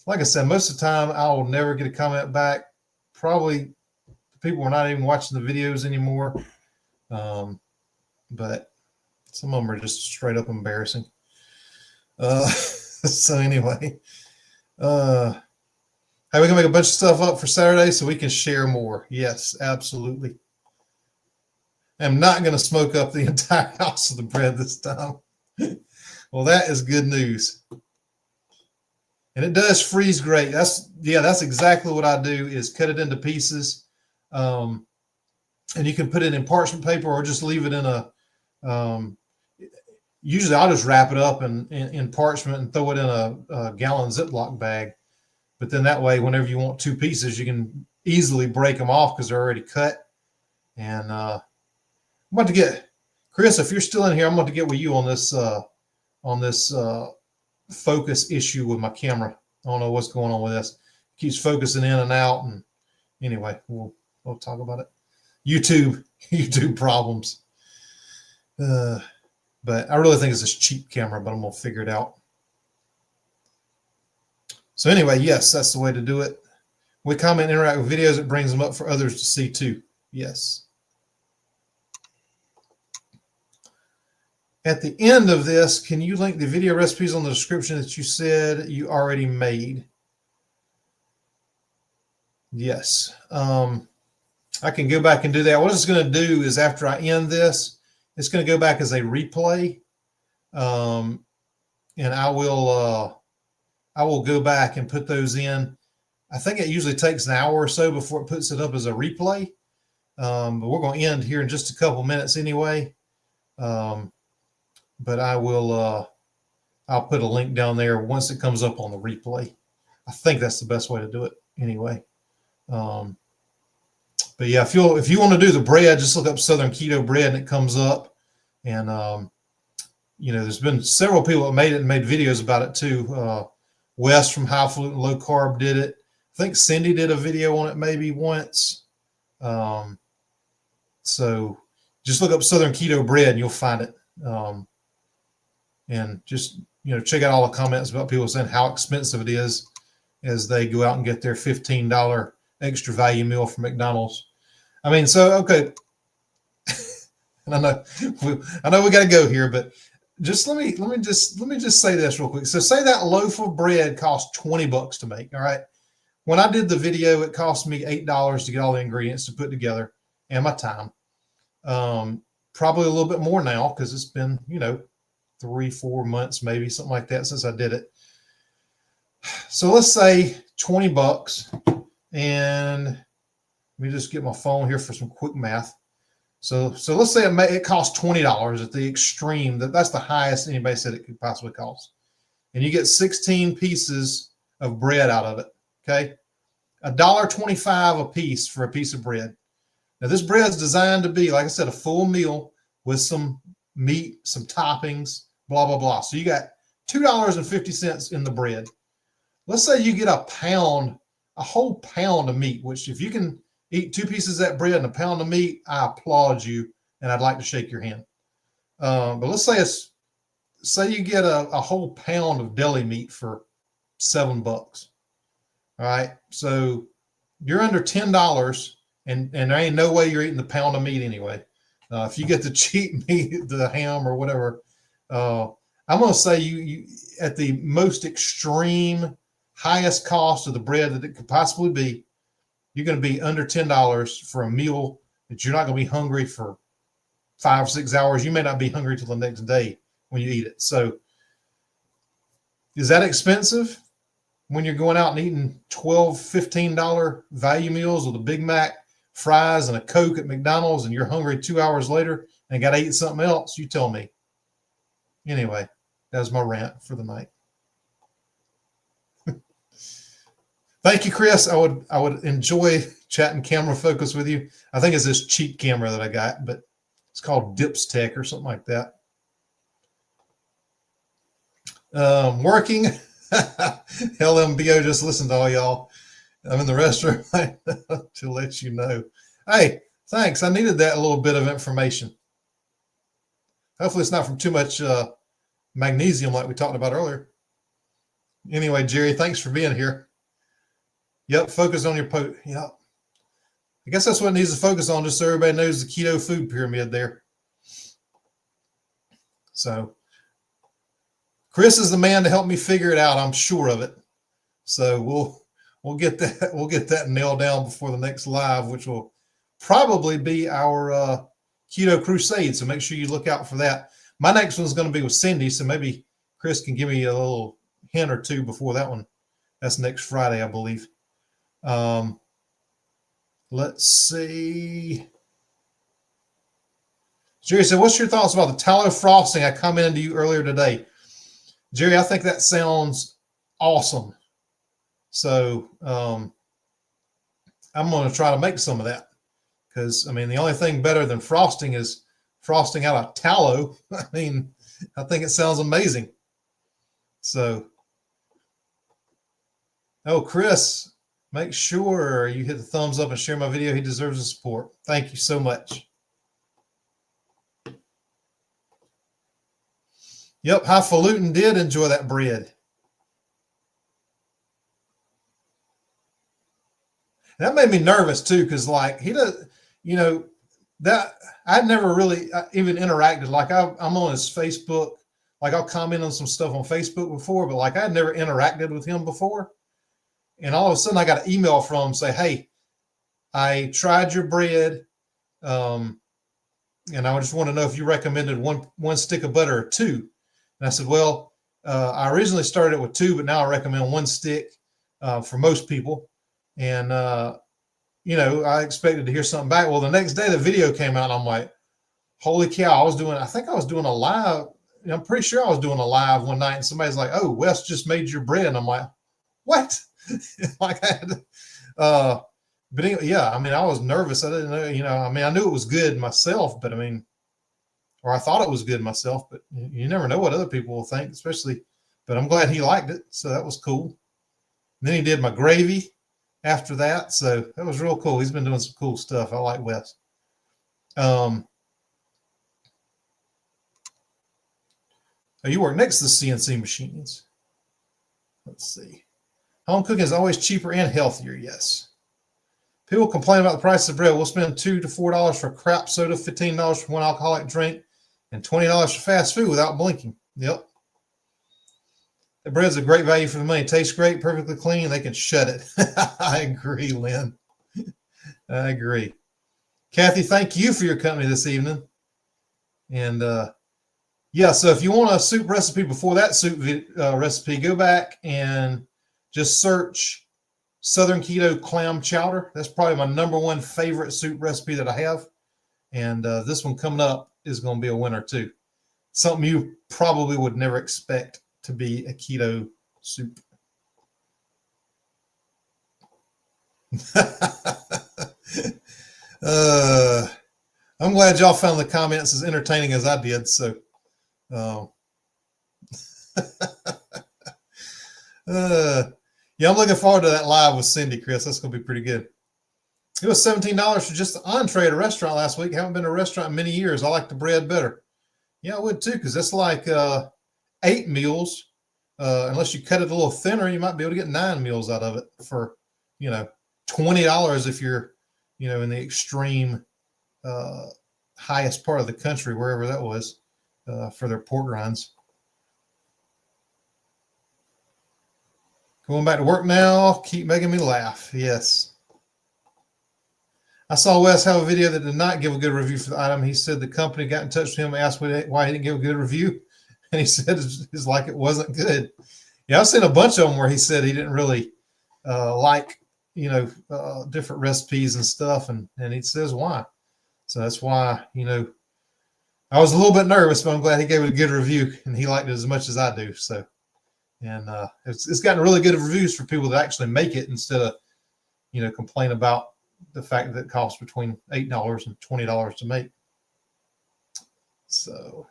A: like I said, most of the time I will never get a comment back. Probably people are not even watching the videos anymore. But some of them are just straight up embarrassing. So anyway, hey, we can make a bunch of stuff up for Saturday so we can share more. Yes, absolutely. I'm not going to smoke up the entire house of the bread this time. Well, that is good news. And it does freeze great. That's exactly what I do is cut it into pieces. And you can put it in parchment paper or just leave it in a, usually I'll just wrap it up in parchment and throw it in a gallon Ziploc bag. But then that way, whenever you want two pieces, you can easily break them off because they're already cut. And I'm about to get, Chris, if you're still in here, I'm about to get with you on this focus issue with my camera. I don't know what's going on with this. It keeps focusing in and out. And anyway, we'll talk about it. YouTube problems. But I really think it's this cheap camera, but I'm going to figure it out. So anyway, yes, that's the way to do it. We comment, interact with videos. It brings them up for others to see too. Yes. At the end of this, can you link the video recipes on the description that you said you already made? Yes. I can go back and do that. What it's going to do is after I end this, it's going to go back as a replay. And I will go back and put those in. I think it usually takes an hour or so before it puts it up as a replay. But we're going to end here in just a couple minutes anyway. But I will, I'll put a link down there once it comes up on the replay. I think that's the best way to do it anyway. But yeah, if you want to do the bread, just look up Southern Keto bread and it comes up. And, there's been several people that made it and made videos about it too. Wes from High Falutin Low Carb did it. I think Cindy did a video on it maybe once. So just look up Southern Keto bread and you'll find it. And just, check out all the comments about people saying how expensive it is as they go out and get their $15 extra value meal from McDonald's. I mean, so, okay. And I know we got to go here, but just let me just say this real quick. So say that loaf of bread costs $20 to make. All right. When I did the video, it cost me $8 to get all the ingredients to put together and my time. Probably a little bit more now because it's been, 3-4 months, maybe something like that since I did it. So let's say $20, and let me just get my phone here for some quick math. So let's say it costs $20 at the extreme. That's the highest anybody said it could possibly cost. And you get 16 pieces of bread out of it. Okay. $1.25 a piece for a piece of bread. Now this bread is designed to be, like I said, a full meal with some meat, some toppings, blah, blah, blah. So you got $2.50 in the bread. Let's say you get a whole pound of meat, which if you can eat 2 pieces of that bread and a pound of meat, I applaud you, and I'd like to shake your hand. But let's say you get a whole pound of deli meat for $7. All right, so you're under $10, and there ain't no way you're eating the pound of meat anyway. If you get the cheap meat, the ham or whatever, I'm going to say you at the most extreme, highest cost of the bread that it could possibly be, you're going to be under $10 for a meal that you're not going to be hungry for 5 or 6 hours. You may not be hungry till the next day when you eat it. So is that expensive when you're going out and eating $12, $15 value meals with a Big Mac, fries, and a Coke at McDonald's, and you're hungry 2 hours later and got to eat something else? You tell me. Anyway, that's my rant for the night. Thank you, Chris. I would enjoy chatting camera focus with you. I think it's this cheap camera that I got, but it's called Dips Tech or something like that. Working. LMBO, just listen to all y'all. I'm in the restroom to let you know. Hey, thanks. I needed that little bit of information. Hopefully it's not from too much magnesium like we talked about earlier. Anyway, Jerry, thanks for being here. Yep, focus on your Yep. I guess that's what it needs to focus on, just so everybody knows the keto food pyramid there. So Chris is the man to help me figure it out. I'm sure of it. So we'll get that nailed down before the next live, which will probably be our Keto Crusade. So make sure you look out for that. My next one's going to be with Cindy, so maybe Chris can give me a little hint or two before that one. That's next Friday, I believe. Let's see. Jerry said, what's your thoughts about the tallow frosting I commented to you earlier today? Jerry, I think that sounds awesome. So I'm going to try to make some of that because, I mean, the only thing better than frosting is frosting out of tallow. I mean, I think it sounds amazing. So, oh, Chris, make sure you hit the thumbs up and share my video. He deserves the support. Thank you so much. Yep, Highfalutin did enjoy that bread. And that made me nervous too, because like he does, that I'd never really even interacted. Like I'm on his Facebook, like I'll comment on some stuff on Facebook before, but like I'd never interacted with him before. And all of a sudden I got an email from him say, hey, I tried your bread. And I just want to know if you recommended one stick of butter or 2. And I said, well, I originally started it with 2, but now I recommend 1 stick for most people. And, I expected to hear something back. Well, the next day the video came out and I'm like, holy cow, I think I was doing a live. I'm pretty sure I was doing a live one night and somebody's like, oh, Wes just made your bread. And I'm like, what? Like I had to, but anyway, yeah, I mean, I was nervous. I didn't know, I knew it was good myself, but or I thought it was good myself, but you never know what other people will think, but I'm glad he liked it. So that was cool. And then he did my gravy after that. So that was real cool. He's been doing some cool stuff. I like Wes. Oh, you work next to the CNC machines. Let's see. Home cooking is always cheaper and healthier. Yes. People complain about the price of bread. We'll spend $2 to $4 for crap soda, $15 for one alcoholic drink, and $20 for fast food without blinking. Yep. The bread's a great value for the money. Tastes great, perfectly clean. They can shut it. I agree, Lynn. I agree. Kathy, thank you for your company this evening. And yeah, so if you want a soup recipe before that soup recipe, go back and just search Southern Keto clam chowder. That's probably my #1 favorite soup recipe that I have. And this one coming up is going to be a winner too. Something you probably would never expect to be a keto soup. I'm glad y'all found the comments as entertaining as I did. So, yeah, I'm looking forward to that live with Cindy, Chris. That's going to be pretty good. It was $17 for just the entree at a restaurant last week. Haven't been to a restaurant in many years. I like the bread better. Yeah, I would too, because that's like 8 meals. Unless you cut it a little thinner, you might be able to get 9 meals out of it for, $20 if you're, in the extreme highest part of the country, wherever that was, for their pork rinds. Going back to work now. Keep making me laugh. Yes. I saw Wes have a video that did not give a good review for the item. He said the company got in touch with him and asked why he didn't give a good review. And he said it's like it wasn't good. Yeah, I've seen a bunch of them where he said he didn't really like, different recipes and stuff. And he says why. So that's why, I was a little bit nervous, but I'm glad he gave it a good review and he liked it as much as I do. So, and it's gotten really good reviews for people that actually make it instead of, complain about the fact that it costs between $8 and $20 to make. So,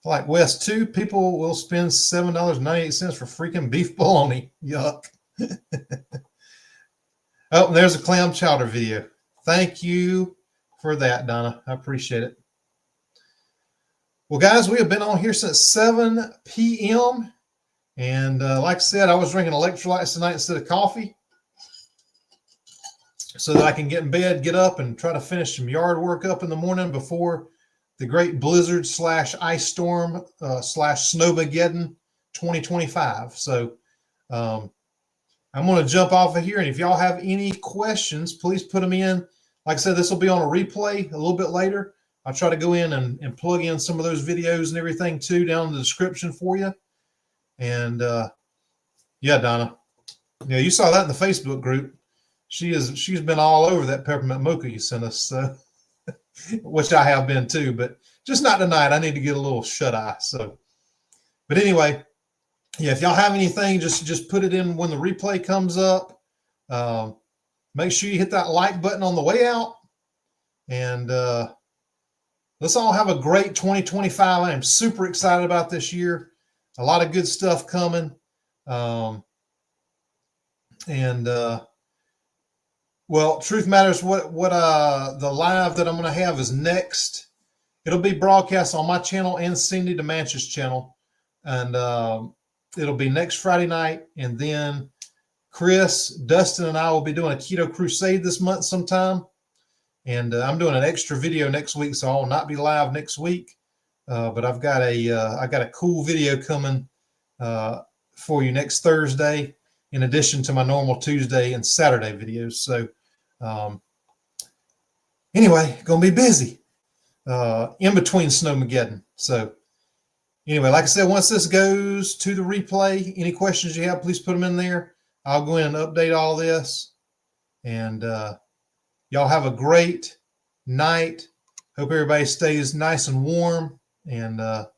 A: like West too, people will spend $7.98 for freaking beef bologna. Yuck. Oh, there's a clam chowder video. Thank you for that, Donna. I appreciate it. Well, guys, we have been on here since 7 p.m. And like I said, I was drinking electrolytes tonight instead of coffee so that I can get in bed, get up, and try to finish some yard work up in the morning before the great blizzard / ice storm / snowmageddon 2025. So I'm going to jump off of here. And if y'all have any questions, please put them in. Like I said, this will be on a replay a little bit later. I'll try to go in and plug in some of those videos and everything too down in the description for you. And yeah, Donna, you saw that in the Facebook group. She's been all over that peppermint mocha you sent us, so which I have been too, but just not tonight. I need to get a little shut eye. So, but anyway, yeah, if y'all have anything, just put it in when the replay comes up. Make sure you hit that like button on the way out, and let's all have a great 2025. I am super excited about this year. A lot of good stuff coming. Well, truth matters. What the live that I'm going to have is next. It'll be broadcast on my channel and Cindy DeManch's channel. And it'll be next Friday night. And then Chris, Dustin, and I will be doing a Keto Crusade this month sometime. And I'm doing an extra video next week, so I'll not be live next week. But I've got a cool video coming for you next Thursday, in addition to my normal Tuesday and Saturday videos. So anyway, gonna be busy in between Snowmageddon. So anyway, like I said, once this goes to the replay, any questions you have, please put them in there. I'll go in and update all this. And y'all have a great night. Hope everybody stays nice and warm. And the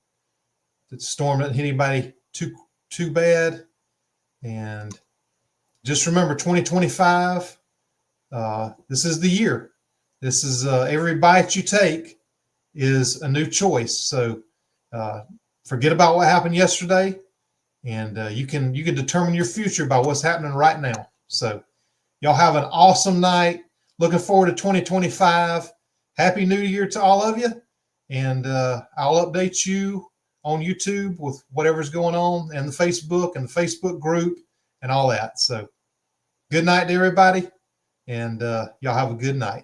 A: storm doesn't hit anybody too bad. And just remember, 2025, this is the year. This is every bite you take is a new choice. So forget about what happened yesterday, and you can determine your future by what's happening right now. So y'all have an awesome night. Looking forward to 2025. Happy New Year to all of you. And I'll update you on YouTube with whatever's going on, and the Facebook group and all that. So good night to everybody, and y'all have a good night.